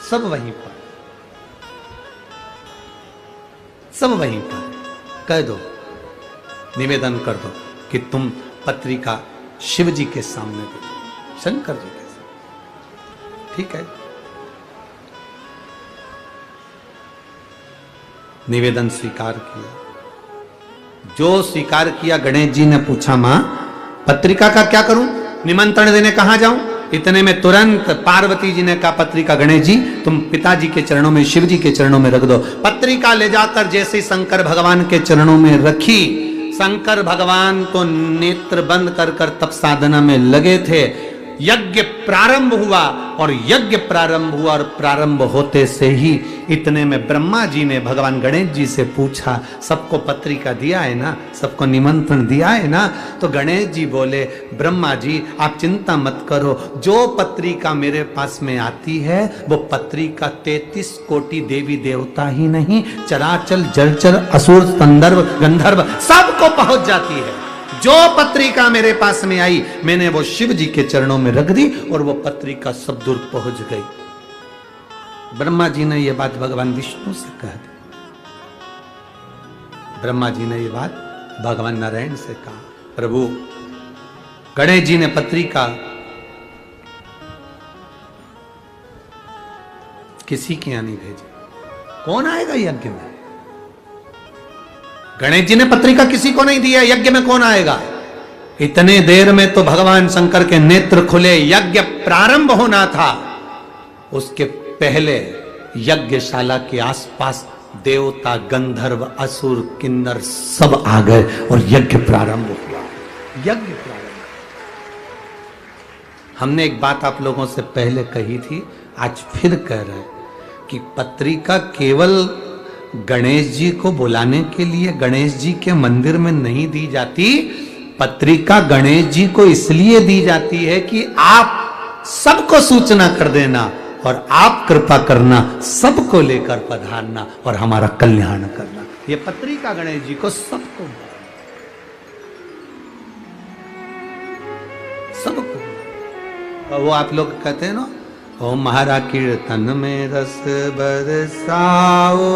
सब वहीं पर, सब वहीं पर। कह दो, निवेदन कर दो कि तुम पत्रिका शिव जी के सामने दे दो, शंकर जी के सामने, ठीक है। निवेदन स्वीकार किया, जो स्वीकार किया, गणेश जी ने पूछा, मां पत्रिका का क्या करूं, निमंत्रण देने कहां जाऊं। इतने में तुरंत पार्वती जी ने कहा, पत्रिका गणेश जी तुम पिताजी के चरणों में, शिव जी के चरणों में रख दो। पत्रिका ले जाकर जैसे शंकर भगवान के चरणों में रखी, शंकर भगवान तो नेत्र बंद कर कर तप साधना में लगे थे। यज्ञ प्रारंभ हुआ, और यज्ञ प्रारंभ हुआ, और प्रारंभ होते से ही इतने में ब्रह्मा जी ने भगवान गणेश जी से पूछा, सबको पत्रिका दिया है ना, सबको निमंत्रण दिया है ना। तो गणेश जी बोले, ब्रह्मा जी आप चिंता मत करो, जो पत्रिका मेरे पास में आती है वो पत्रिका 33 कोटि देवी देवता ही नहीं, चराचर जलचर असुर संदर्भ गंधर्व सबको पहुंच जाती है। जो पत्रिका मेरे पास में आई मैंने वो शिव जी के चरणों में रख दी, और वो पत्रिका सब दूर पहुंच गई। ब्रह्मा जी ने ये बात भगवान विष्णु से कह दी, ब्रह्मा जी ने ये बात भगवान नारायण से कहा, प्रभु गणेश जी ने पत्रिका किसी के यहां नहीं भेजी, कौन आएगा यज्ञ में। गणेश जी ने पत्रिका किसी को नहीं दिया, यज्ञ में कौन आएगा। इतने देर में तो भगवान शंकर के नेत्र खुले, यज्ञ प्रारंभ होना था। उसके पहले यज्ञशाला के आसपास देवता, गंधर्व, असुर, किन्नर सब आ गए और यज्ञ प्रारंभ हुआ। यज्ञ प्रारंभ। हमने एक बात आप लोगों से पहले कही थी, आज फिर कह रहे हैं कि पत्रिका केवल गणेश जी को बुलाने के लिए गणेश जी के मंदिर में नहीं दी जाती। पत्रिका गणेश जी को इसलिए दी जाती है कि आप सबको सूचना कर देना और आप कृपा करना, सबको लेकर पधारना और हमारा कल्याण करना। ये पत्रिका गणेश जी को सबको वो आप लोग कहते हैं ना, ओ महारा कीर्तन में रस बरसाओ,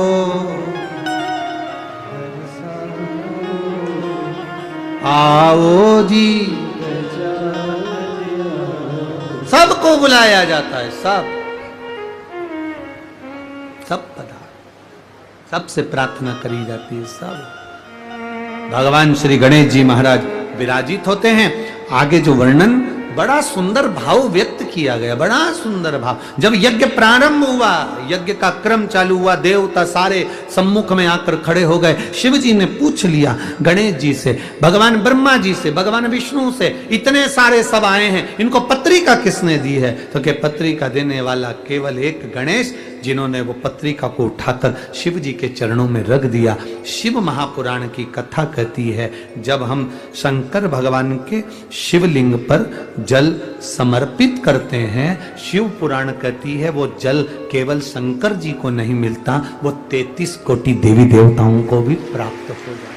आओ जी, सबको बुलाया जाता है, सब पधार, सबसे प्रार्थना करी जाती है, सब। भगवान श्री गणेश जी महाराज विराजित होते हैं। आगे जो वर्णन बड़ा सुंदर भाव व्यक्त किया गया, बड़ा सुंदर भाव। जब यज्ञ प्रारंभ हुआ, यज्ञ का क्रम चालू हुआ, देवता सारे सम्मुख में आकर खड़े हो गए। शिव जी ने पूछ लिया गणेश जी से, भगवान ब्रह्मा जी से, भगवान विष्णु से, इतने सारे सब आए हैं, इनको पत्रिका किसने दी है? तो कि पत्रिका देने वाला केवल एक गणेश, जिन्होंने वो पत्रिका को उठाकर शिव जी के चरणों में रख दिया। शिव महापुराण की कथा कहती है, जब हम शंकर भगवान के शिवलिंग पर जल समर्पित करते हैं, शिव पुराण कहती है वो जल केवल शंकर जी को नहीं मिलता, वो 33 कोटि देवी देवताओं को भी प्राप्त हो जाता है।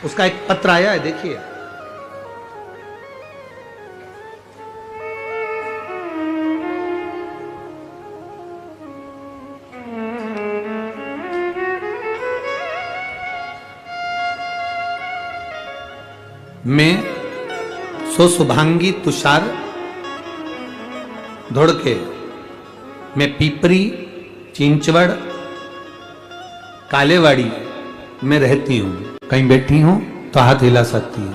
उसका एक पत्र आया है, देखिए। मैं सो शुभांगी तुषार धोड़के, मैं पीपरी चिंचवड़ कालेवाड़ी में रहती हूं। कहीं बैठी हो तो हाथ हिला सकती है।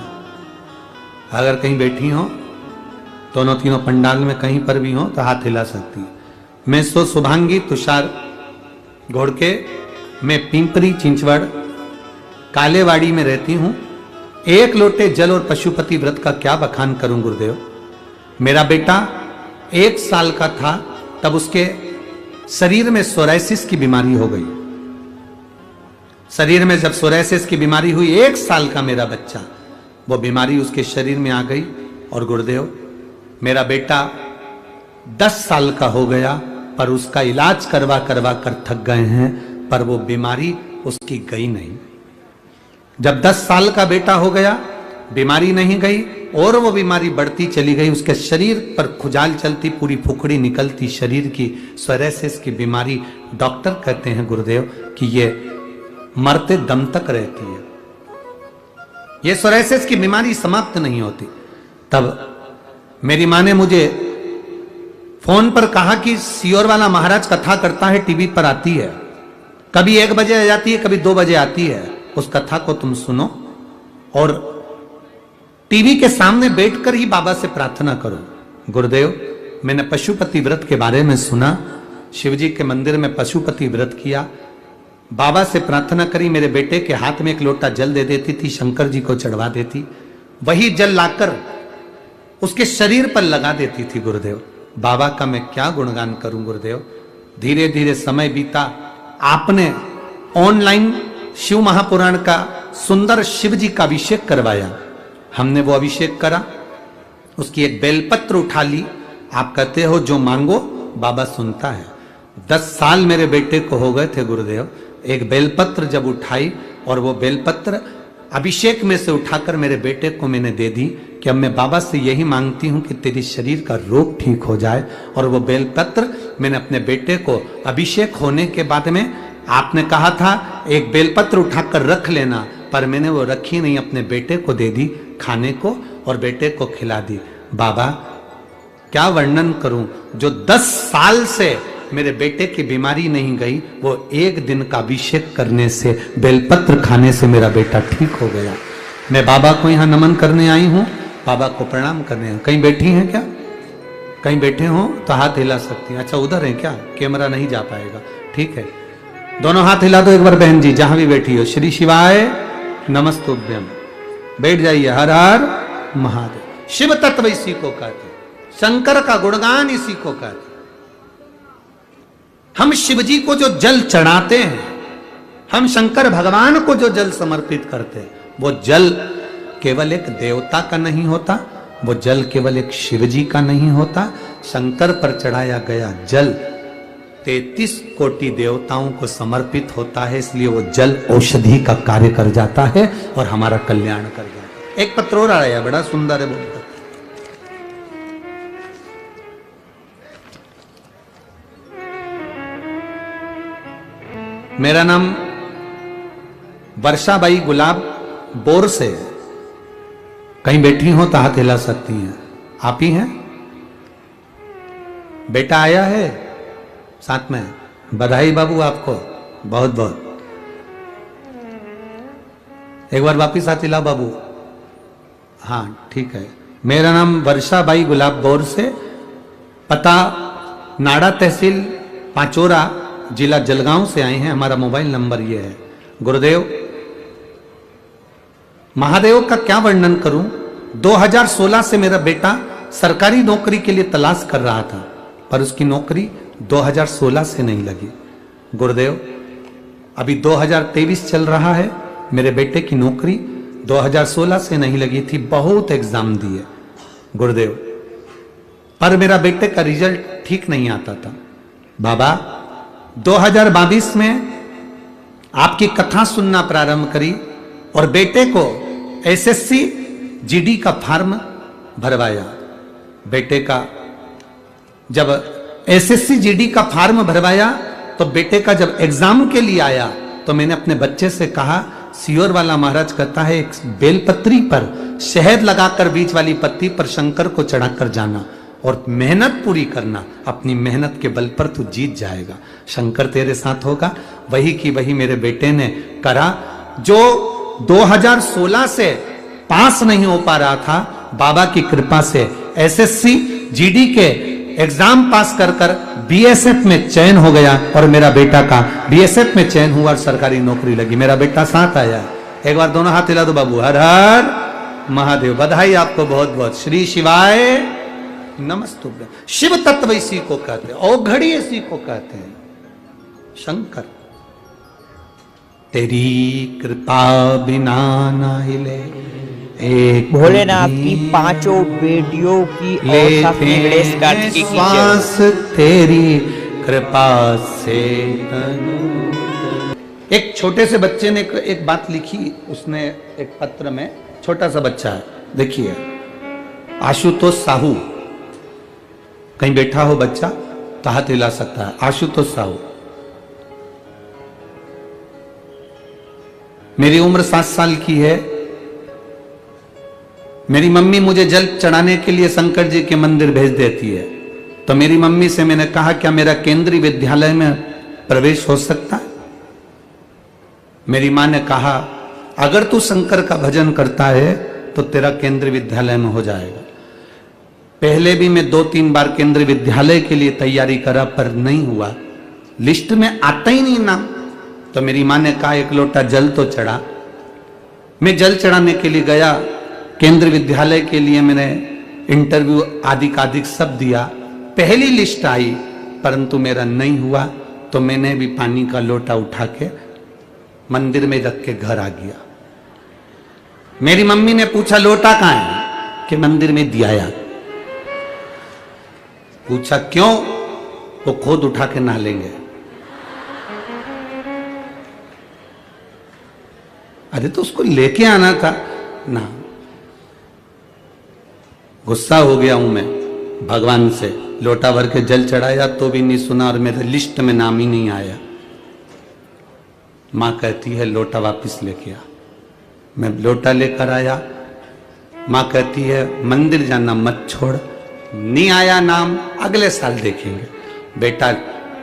अगर कहीं बैठी हो, दोनों तीनों पंडाल में कहीं पर भी हो तो हाथ हिला सकती है। मैं सो शुभांगी तुषार घोड़के, मैं पीपरी चिंचवड़ कालेवाड़ी में रहती हूं। एक लोटे जल और पशुपति व्रत का क्या बखान करूं गुरुदेव। मेरा बेटा 1 साल का था तब उसके शरीर में सोराइसिस की बीमारी हो गई। शरीर में जब सोराइसिस की बीमारी हुई, 1 साल का मेरा बच्चा, वो बीमारी उसके शरीर में आ गई। और गुरुदेव मेरा बेटा 10 साल का हो गया, पर उसका इलाज करवा करवा कर थक गए हैं, पर वो बीमारी उसकी गई नहीं। जब 10 साल का बेटा हो गया, बीमारी नहीं गई और वो बीमारी बढ़ती चली गई। उसके शरीर पर खुजाल चलती, पूरी फुकड़ी निकलती शरीर की, सोराइसिस की बीमारी। डॉक्टर कहते हैं गुरुदेव कि ये मरते दम तक रहती है, ये सोराइसिस की बीमारी समाप्त नहीं होती। तब मेरी माँ ने मुझे फोन पर कहा कि सियोर वाला महाराज कथा करता है, टीवी पर आती है, कभी 1 बजे आ जाती है, कभी 2 बजे आती है, उस कथा को तुम सुनो और टीवी के सामने बैठकर ही बाबा से प्रार्थना करो। गुरुदेव मैंने पशुपति व्रत के बारे में सुना, शिवजी के मंदिर में पशुपति व्रत किया, बाबा से प्रार्थना करी, मेरे बेटे के हाथ में 1 लोटा जल दे देती थी, शंकर जी को चढ़वा देती, वही जल लाकर उसके शरीर पर लगा देती थी। गुरुदेव बाबा का मैं क्या गुणगान करूं गुरुदेव। धीरे धीरे समय बीता, आपने ऑनलाइन शिव महापुराण का सुंदर शिव जी का अभिषेक करवाया, हमने वो अभिषेक करा, उसकी एक बेलपत्र उठा ली। आप कहते हो जो मांगो बाबा सुनता है। 10 साल मेरे बेटे को हो गए थे गुरुदेव, एक बेलपत्र जब उठाई और वो बेलपत्र अभिषेक में से उठाकर मेरे बेटे को मैंने दे दी कि अब मैं बाबा से यही मांगती हूं कि तेरी शरीर का रोग ठीक हो जाए। और वो बेलपत्र मैंने अपने बेटे को अभिषेक होने के बाद में, आपने कहा था एक बेलपत्र उठाकर रख लेना, पर मैंने वो रखी नहीं, अपने बेटे को दे दी खाने को और बेटे को खिला दी। बाबा क्या वर्णन करूं, जो 10 साल से मेरे बेटे की बीमारी नहीं गई, वो 1 दिन का अभिषेक करने से, बेलपत्र खाने से मेरा बेटा ठीक हो गया। मैं बाबा को यहाँ नमन करने आई हूँ, बाबा को प्रणाम करने हैं। कहीं बैठी हैं क्या? कहीं बैठे हो तो हाथ हिला सकती हैं। अच्छा उधर है क्या? कैमरा नहीं जा पाएगा, ठीक है। दोनों हाथ हिला दो एक बार बहन जी, जहां भी बैठी हो। श्री शिवाय नमस्तुभ्यम। बैठ जाइए। हर हर महादेव। शिव तत्व इसी को कहते, शंकर का गुणगान इसी को कहते। हम शिव जी को जो जल चढ़ाते हैं, हम शंकर भगवान को जो जल समर्पित करते हैं, वो जल केवल एक देवता का नहीं होता, वो जल केवल एक शिव जी का नहीं होता। शंकर पर चढ़ाया गया जल 33 कोटि देवताओं को समर्पित होता है, इसलिए वो जल औषधि का कार्य कर जाता है और हमारा कल्याण कर जाता है। एक पत्र और आया, बड़ा सुंदर है वो। मेरा नाम वर्षाबाई गुलाब बोर से। कहीं बैठी हो तो हाथ हिला सकती हैं। आप ही हैं? बेटा आया है साथ में? बधाई बाबू आपको बहुत बहुत। एक बार वापिस हाथ हिला बाबू। हाँ ठीक है। मेरा नाम वर्षाबाई गुलाब बोर से, पता नाड़ा तहसील पाचोरा जिला जलगांव से आए हैं। हमारा मोबाइल नंबर ये है। गुरुदेव, महादेव का क्या वर्णन करूं। 2016 से मेरा बेटा सरकारी नौकरी के लिए तलाश कर रहा था, पर उसकी नौकरी 2016 से नहीं लगी। गुरुदेव, अभी 2023 चल रहा है, मेरे बेटे की नौकरी 2016 से नहीं लगी थी, बहुत एग्जाम दिए गुरुदेव, पर मेरा बेटे का रिजल्ट ठीक नहीं आता था। बाबा, 2022 में आपकी कथा सुनना प्रारंभ करी और बेटे को एसएससी जीडी का फॉर्म भरवाया। बेटे का जब एसएससी जीडी का फॉर्म भरवाया तो बेटे का जब एग्जाम के लिए आया तो मैंने अपने बच्चे से कहा, सियोर वाला महाराज कहता है एक बेलपत्री पर शहद लगाकर बीच वाली पत्ती पर शंकर को चढ़ाकर जाना और मेहनत पूरी करना, अपनी मेहनत के बल पर तू जीत जाएगा, शंकर तेरे साथ होगा। वही की वही मेरे बेटे ने करा। जो 2016 से पास नहीं हो पा रहा था, बाबा की कृपा से एसएससी जीडी के एग्जाम पास कर कर बीएसएफ में चयन हो गया और मेरा बेटा का बीएसएफ में चयन हुआ और सरकारी नौकरी लगी। मेरा बेटा साथ आया। एक बार दोनों हाथ हिला दो बाबू। हर हर महादेव। बधाई आपको बहुत बहुत। श्री शिवाय नमस्तुभ्यं। शिव तत्व इसी को कहते हैं, औघड़ी इसी को कहते हैं, शंकर। तेरी कृपा बिना ना हिले एक भोलेनाथ की 5 वीडियो की और गणेश कार्तिक की श्वास तेरी कृपा से। एक छोटे से बच्चे ने एक बात लिखी, उसने एक पत्र में, छोटा सा बच्चा है, देखिए, आशुतोष साहू, कहीं बैठा हो बच्चा तो हाथ हिला सकता है। आशुतोष साहू, मेरी उम्र 7 साल की है। मेरी मम्मी मुझे जल चढ़ाने के लिए शंकर जी के मंदिर भेज देती है, तो मेरी मम्मी से मैंने कहा क्या मेरा केंद्रीय विद्यालय में प्रवेश हो सकता है। मेरी मां ने कहा अगर तू शंकर का भजन करता है तो तेरा केंद्रीय विद्यालय में हो जाएगा। पहले भी मैं 2-3 बार केंद्रीय विद्यालय के लिए तैयारी करा पर नहीं हुआ, लिस्ट में आता ही नहीं नाम। तो मेरी मां ने कहा एक लोटा जल तो चढ़ा। मैं जल चढ़ाने के लिए गया, केंद्रीय विद्यालय के लिए मैंने इंटरव्यू आदि का अधिक सब दिया, पहली लिस्ट आई, परंतु मेरा नहीं हुआ। तो मैंने भी पानी का लोटा उठा के मंदिर में रख के घर आ गया। मेरी मम्मी ने पूछा लोटा कहां है, कि मंदिर में दिया। पूछा क्यों, वो खुद उठा के नहा लेंगे। अरे तो उसको लेके आना था ना। गुस्सा हो गया हूं मैं भगवान से, लोटा भर के जल चढ़ाया तो भी नहीं सुना और मेरे लिस्ट में नाम ही नहीं आया। मां कहती है लोटा वापस लेके आ। मैं लोटा लेकर आया, मां कहती है मंदिर जाना मत छोड़, नहीं आया नाम अगले साल देखेंगे। बेटा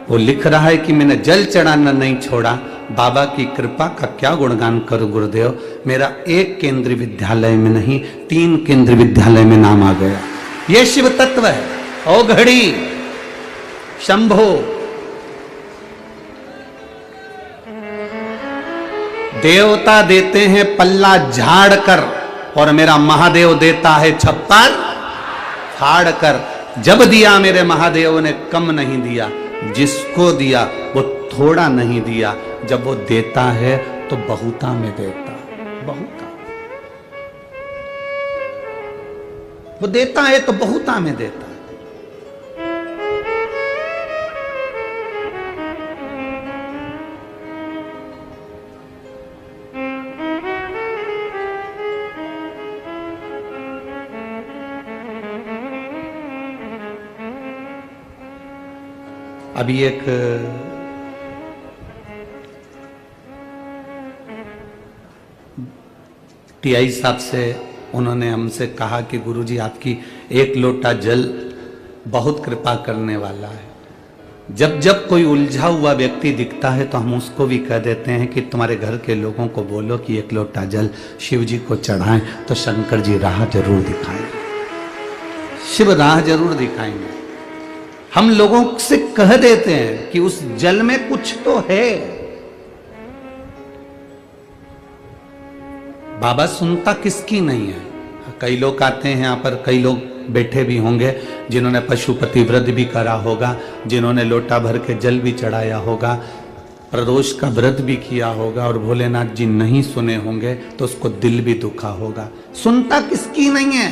वो लिख रहा है कि मैंने जल चढ़ाना नहीं छोड़ा, बाबा की कृपा का क्या गुणगान करूं गुरुदेव। मेरा एक केंद्रीय विद्यालय में नहीं 3 केंद्रीय विद्यालय में नाम आ गया। ये शिव तत्व है। औघड़ी शंभो, देवता देते हैं पल्ला झाड़ कर और मेरा महादेव देता है छप्पर फाड़ कर। जब दिया मेरे महादेव ने कम नहीं दिया, जिसको दिया वो थोड़ा नहीं दिया। जब वो देता है तो बहुता में देता, बहुता। वो देता है तो बहुता में देता है। अभी एक टीआई साहब से उन्होंने हमसे कहा कि गुरुजी आपकी एक लोटा जल बहुत कृपा करने वाला है। जब जब कोई उलझा हुआ व्यक्ति दिखता है तो हम उसको भी कह देते हैं कि तुम्हारे घर के लोगों को बोलो कि एक लोटा जल शिव जी को चढ़ाएं, तो शंकर जी राह जरूर दिखाएंगे, शिव राह जरूर दिखाएंगे। हम लोगों से कह देते हैं कि उस जल में कुछ तो है। बाबा सुनता किसकी नहीं है। कई लोग आते हैं यहाँ पर, कई लोग बैठे भी होंगे जिन्होंने पशुपति व्रत भी करा होगा, जिन्होंने लोटा भर के जल भी चढ़ाया होगा, प्रदोष का व्रत भी किया होगा, और भोलेनाथ जी नहीं सुने होंगे तो उसको दिल भी दुखा होगा। सुनता किसकी नहीं है?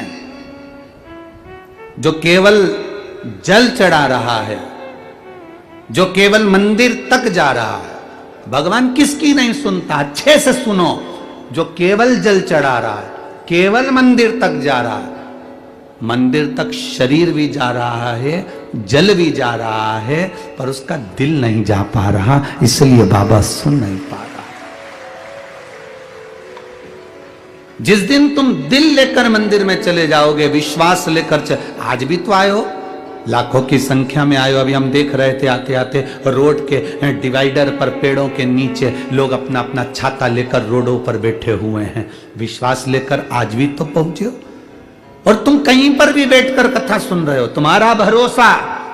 जो केवल जल चढ़ा रहा है, जो केवल मंदिर तक जा रहा है। भगवान किसकी नहीं सुनता? अच्छे से सुनो। जो केवल जल चढ़ा रहा है, केवल मंदिर तक जा रहा है, मंदिर तक शरीर भी जा रहा है, जल भी जा रहा है, पर उसका दिल नहीं जा पा रहा, इसलिए बाबा सुन नहीं पा रहा। जिस दिन तुम दिल लेकर मंदिर में चले जाओगे, विश्वास लेकर आज भी तो आए हो, लाखों की संख्या में आए हो। अभी हम देख रहे थे आते आते रोड के डिवाइडर पर पेड़ों के नीचे लोग अपना अपना छाता लेकर रोडों पर बैठे हुए हैं। विश्वास लेकर आज भी तो पहुंचे हो, और तुम कहीं पर भी बैठकर कथा सुन रहे हो। तुम्हारा भरोसा,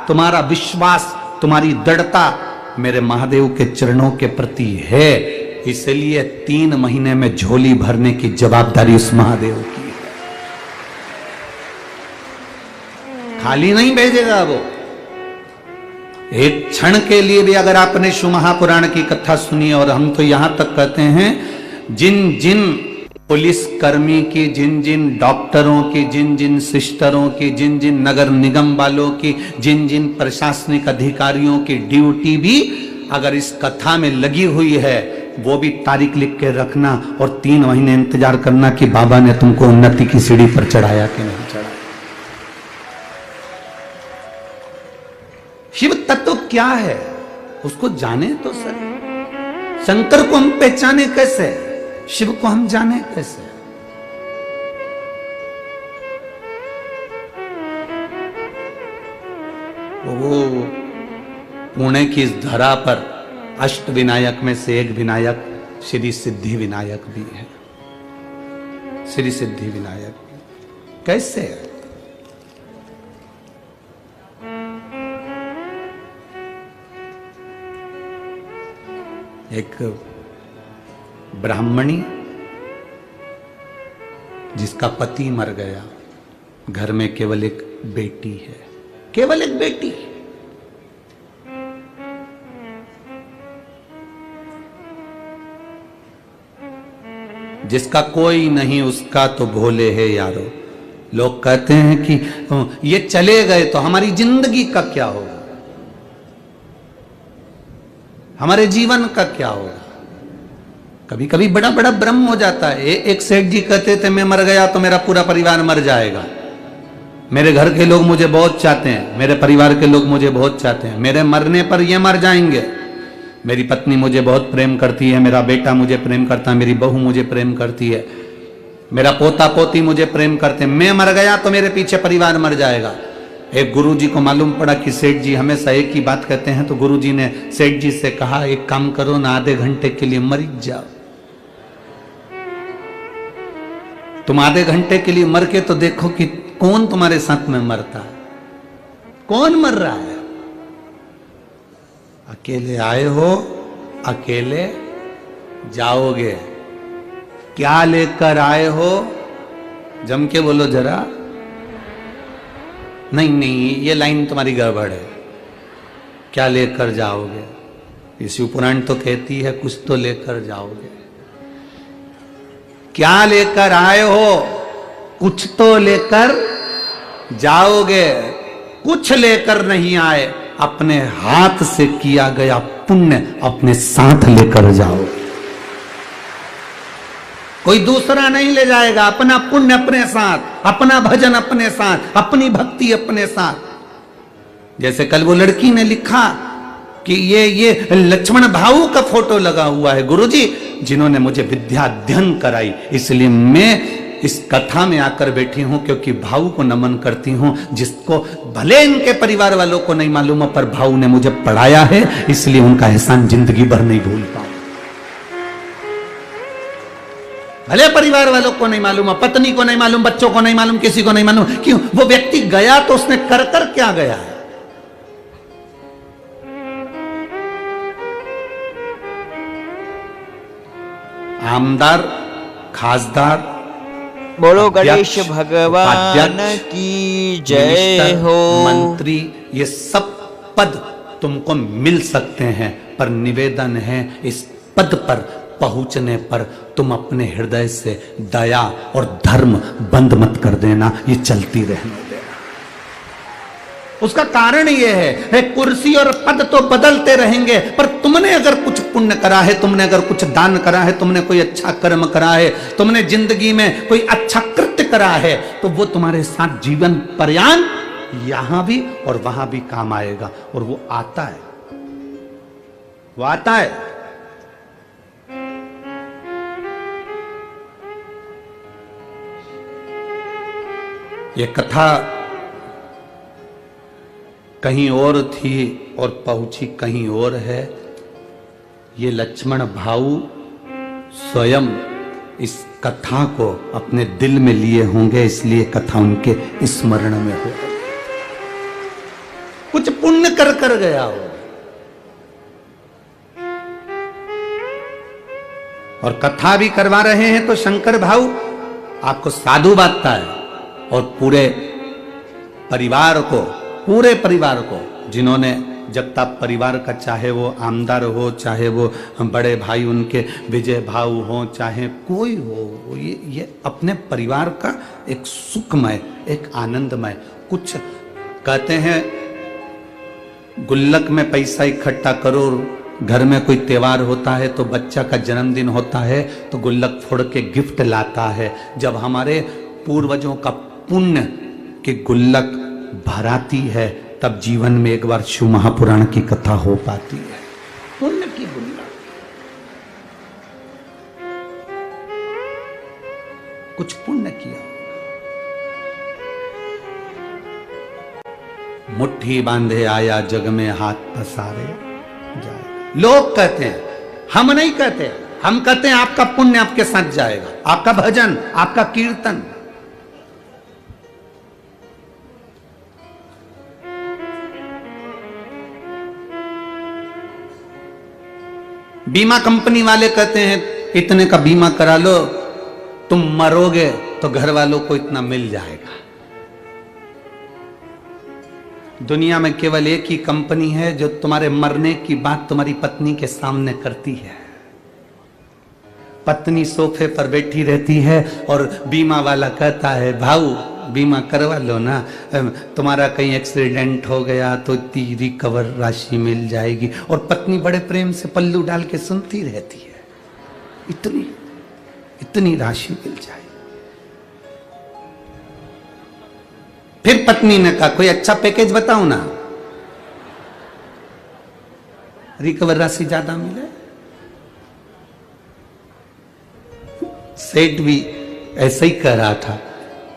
तुम्हारा विश्वास, तुम्हारी दृढ़ता मेरे महादेव के चरणों के प्रति है, इसलिए 3 महीने में झोली भरने की जवाबदारी उस महादेव की है। खाली नहीं भेजेगा वो। एक क्षण के लिए भी अगर आपने शिव महापुराण की कथा सुनी, और हम तो यहां तक कहते हैं जिन जिन पुलिस कर्मी की, जिन जिन डॉक्टरों की, जिन जिन सिस्टरों की, जिन जिन नगर निगम वालों की, जिन जिन प्रशासनिक अधिकारियों की ड्यूटी भी अगर इस कथा में लगी हुई है, वो भी तारीख लिख के रखना और 3 महीने इंतजार करना कि बाबा ने तुमको उन्नति की सीढ़ी पर चढ़ाया कि नहीं चढ़ाया। शिव तत्व क्या है उसको जाने तो सर। शंकर को हम पहचाने कैसे, शिव को हम जाने कैसे? वो पुणे की इस धरा पर अष्ट विनायक में से एक विनायक श्री सिद्धि विनायक भी है। श्री सिद्धि विनायक कैसे है? एक ब्राह्मणी जिसका पति मर गया, घर में केवल एक बेटी है, केवल एक बेटी। जिसका कोई नहीं उसका तो भोले है यारो। लोग कहते हैं कि ये चले गए तो हमारी जिंदगी का क्या होगा, हमारे जीवन का क्या होगा। कभी कभी बड़ा बड़ा भ्रम हो जाता है। एक सेठ जी कहते थे मैं मर गया तो मेरा पूरा परिवार मर जाएगा, मेरे घर के लोग मुझे बहुत चाहते हैं, मेरे परिवार के लोग मुझे बहुत चाहते हैं, मेरे मरने पर ये मर जाएंगे। मेरी पत्नी मुझे बहुत प्रेम करती है, मेरा बेटा मुझे प्रेम करता है, मेरी बहू मुझे प्रेम करती है, मेरा पोता पोती मुझे प्रेम करते हैं, मैं मर गया तो मेरे पीछे परिवार मर जाएगा। एक गुरुजी को मालूम पड़ा कि सेठ जी हमेशा एक ही बात कहते हैं, तो गुरुजी ने सेठ जी से कहा एक काम करो ना, आधे घंटे के लिए मर जाओ। तुम आधे घंटे के लिए मर के तो देखो कि कौन तुम्हारे साथ में मरता है, कौन मर रहा है। अकेले आए हो, अकेले जाओगे। क्या लेकर आए हो, जम के बोलो जरा। नहीं नहीं, ये लाइन तुम्हारी गड़बड़ है। क्या लेकर जाओगे? ये शिव पुराण तो कहती है कुछ तो लेकर जाओगे। क्या लेकर आए हो? कुछ तो लेकर जाओगे। कुछ लेकर नहीं आए, अपने हाथ से किया गया पुण्य अपने साथ लेकर जाओ। कोई दूसरा नहीं ले जाएगा, अपना पुण्य अपने साथ, अपना भजन अपने साथ, अपनी भक्ति अपने साथ। जैसे कल वो लड़की ने लिखा कि ये लक्ष्मण भाऊ का फोटो लगा हुआ है गुरुजी, जिन्होंने मुझे विद्या अध्ययन कराई, इसलिए मैं इस कथा में आकर बैठी हूं, क्योंकि भाऊ को नमन करती हूं, जिसको भले इनके परिवार वालों को नहीं मालूम है, पर भाऊ ने मुझे पढ़ाया है, इसलिए उनका एहसान जिंदगी भर नहीं भूल पाऊं। भले परिवार वालों को नहीं मालूम, पत्नी को नहीं मालूम, बच्चों को नहीं मालूम, किसी को नहीं मालूम। क्यों? वो व्यक्ति गया तो उसने कर क्या गया है। आमदार, खासदार, बोलो गणेश अध्यक्ष, भगवान उपाध्यक्ष, की जय मिनिस्टर, हो। मंत्री, ये सब पद तुमको मिल सकते हैं, पर निवेदन है इस पद पर पहुंचने पर तुम अपने हृदय से दया और धर्म बंद मत कर देना, ये चलती रहने देना। उसका कारण यह है कुर्सी और पद तो बदलते रहेंगे, पर तुमने अगर कुछ पुण्य करा है, तुमने अगर कुछ दान करा है, तुमने कोई अच्छा कर्म करा है, तुमने जिंदगी में कोई अच्छा कृत्य करा है, तो वो तुम्हारे साथ जीवन पर्यंत यहां भी और वहां भी काम आएगा। और वो आता है, वो आता है। ये कथा कहीं और थी और पहुंची कहीं और है। ये लक्ष्मण भाऊ स्वयं इस कथा को अपने दिल में लिए होंगे, इसलिए कथा उनके स्मरण में हो। कुछ पुण्य कर कर गया हो और कथा भी करवा रहे हैं, तो शंकर भाऊ आपको साधु बांटता है और पूरे परिवार को जिन्होंने जगताप परिवार का, चाहे वो आमदार हो, चाहे वो बड़े भाई उनके विजय भाऊ हो, चाहे कोई हो, ये अपने परिवार का एक सुखमय, एक आनंदमय, कुछ कहते हैं गुल्लक में पैसा इकट्ठा करो। घर में कोई त्योहार होता है तो बच्चा का जन्मदिन होता है तो गुल्लक फोड़ के गिफ्ट लाता है। जब हमारे पूर्वजों का पुण्य की गुल्लक भराती है, तब जीवन में एक बार शिव महापुराण की कथा हो पाती है। पुण्य की गुल्लक, कुछ पुण्य किया, मुट्ठी बांधे आया जग में हाथ पसारे जाए। लोग कहते हैं, हम नहीं कहते। हम कहते हैं आपका पुण्य आपके साथ जाएगा, आपका भजन, आपका कीर्तन। बीमा कंपनी वाले कहते हैं इतने का बीमा करा लो, तुम मरोगे तो घर वालों को इतना मिल जाएगा। दुनिया में केवल एक ही कंपनी है जो तुम्हारे मरने की बात तुम्हारी पत्नी के सामने करती है। पत्नी सोफे पर बैठी रहती है और बीमा वाला कहता है भाऊ बीमा करवा लो ना, तुम्हारा कहीं एक्सीडेंट हो गया तो इतनी रिकवर राशि मिल जाएगी। और पत्नी बड़े प्रेम से पल्लू डाल के सुनती रहती है, इतनी राशि मिल जाएगी। फिर पत्नी ने कहा कोई अच्छा पैकेज बताओ ना, रिकवर राशि ज्यादा मिले। सेठ भी ऐसे ही कह रहा था,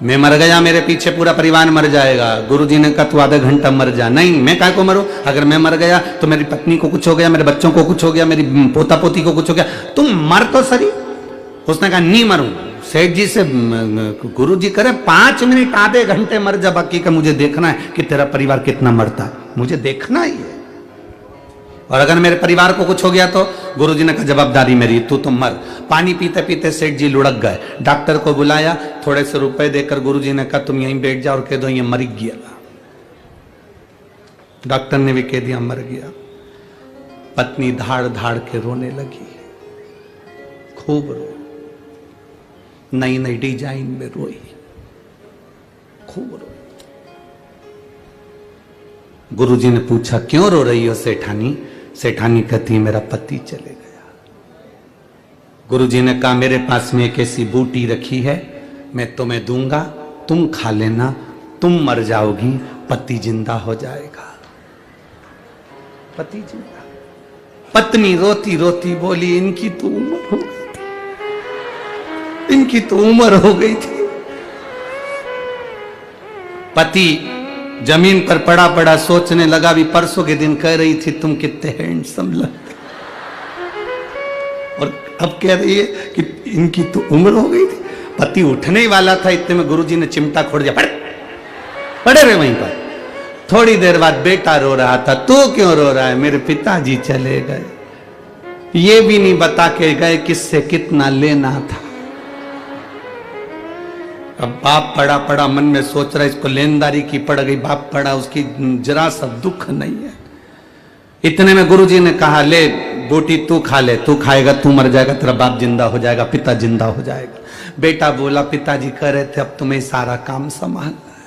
मैं मर गया मेरे पीछे पूरा परिवार मर जाएगा। गुरुजी ने कहा तू आधा घंटा मर जा। नहीं, मैं काय को मरूं? अगर मैं मर गया तो मेरी पत्नी को कुछ हो गया, मेरे बच्चों को कुछ हो गया, मेरी पोता पोती को कुछ हो गया, तुम मर तो सही। उसने कहा नहीं मरूं। सेठ जी से गुरुजी करे 5 मिनट आधे घंटे मर जा, बाकी का मुझे देखना है कि तेरा परिवार कितना मरता है, मुझे देखना ही है। और अगर मेरे परिवार को कुछ हो गया तो गुरुजी ने कहा जवाबदारी मेरी, तू तो मर। पानी पीते पीते सेठ जी लुढ़क गए। डॉक्टर को बुलाया, थोड़े से रुपए देकर गुरुजी ने कहा तुम यहीं बैठ जाओ और कह दो ये मर गया। डॉक्टर ने भी कह दिया मर गया। पत्नी धाड़ धाड़ के रोने लगी, खूब रो, नई नई डिजाइन में रोई, खूब रोई। गुरुजी ने पूछा क्यों रो रही हो सेठानी? सेठानी कहती मेरा पति चले गया। गुरुजी ने कहा मेरे पास में एक ऐसी बूटी रखी है, मैं तुम्हें दूंगा, तुम खा लेना, तुम मर जाओगी, पति जिंदा हो जाएगा। पति जिंदा। पत्नी रोती रोती बोली इनकी तो उम्र हो गई थी, इनकी तो उम्र हो गई थी। पति जमीन पर पड़ा पड़ा सोचने लगा, भी परसों के दिन कह रही थी तुम कितने हैंडसम लगते, और अब कह रही है कि इनकी तो उम्र हो गई थी। पति उठने ही वाला था, इतने में गुरुजी ने चिमटा खोड़ दिया, पड़े रहे वहीं पर। थोड़ी देर बाद बेटा रो रहा था, तू क्यों रो रहा है? मेरे पिताजी चले गए। ये भी नहीं बता के गए किससे कितना लेना था। अब बाप पड़ा पड़ा मन में सोच रहा है इसको लेनदारी की पड़ गई, बाप पड़ा उसकी जरा सा दुख नहीं है। इतने में गुरुजी ने कहा ले बोटी तू खा ले, तू खाएगा तू मर जाएगा, तेरा बाप जिंदा हो जाएगा, पिता जिंदा हो जाएगा। बेटा बोला पिताजी कह रहे थे अब तुम्हें सारा काम संभालना है।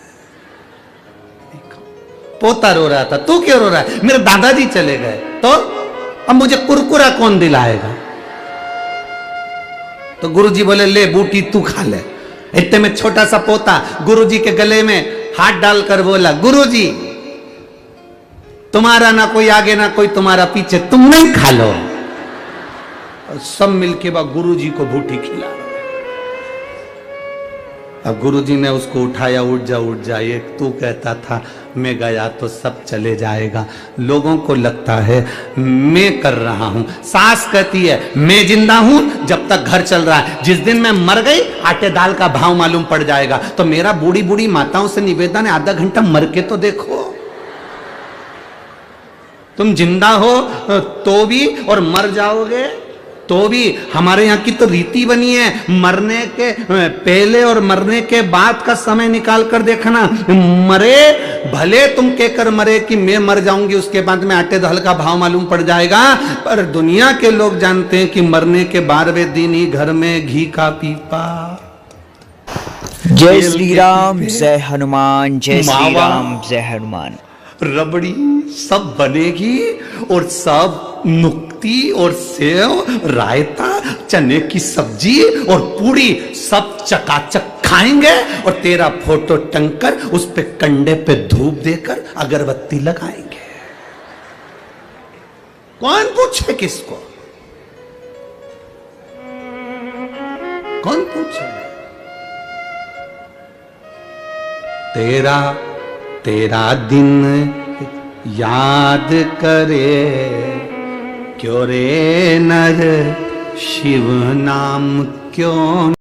पोता रो रहा था, तू क्यों रो रहा है? मेरे दादाजी चले गए तो अब मुझे कुरकुरा कौन दिलाएगा? तो गुरुजी बोले ले बूटी तू खा ले। इतने में छोटा सा पोता गुरुजी के गले में हाथ डालकर बोला गुरुजी तुम्हारा ना कोई आगे ना कोई तुम्हारा पीछे, तुम नहीं खा लो। और सब मिलके बा गुरुजी को बूटी खिला रहे। अब गुरुजी ने उसको उठाया, उठ जा, ये तू कहता था मैं गया तो सब चले जाएगा, लोगों को लगता है मैं कर रहा हूं। सास कहती है मैं जिंदा हूं जब तक घर चल रहा है, जिस दिन मैं मर गई आटे दाल का भाव मालूम पड़ जाएगा। तो मेरा बूढ़ी बूढ़ी माताओं से निवेदन है आधा घंटा मर के तो देखो, तुम जिंदा हो तो भी और मर जाओगे तो भी। हमारे यहाँ की तो रीति बनी है मरने के पहले और मरने के बाद का समय निकाल कर देखना। मरे भले तुम कहकर मरे कि मैं मर जाऊंगी उसके बाद में आटे दाल का भाव मालूम पड़ जाएगा, पर दुनिया के लोग जानते हैं कि मरने के 12वें दिन ही घर में घी का पीपा। जय श्री राम, जय हनुमान, जय श्री राम, जय हनुमान। रबड़ी सब बनेगी और सब नुक्ती और सेव, रायता, चने की सब्जी और पूरी सब चकाचक खाएंगे और तेरा फोटो टंगकर उस पे कंडे पे धूप देकर अगरबत्ती लगाएंगे। कौन पूछे किसको? कौन पूछे? तेरा दिन याद करे क्यों रे नर शिव नाम क्यों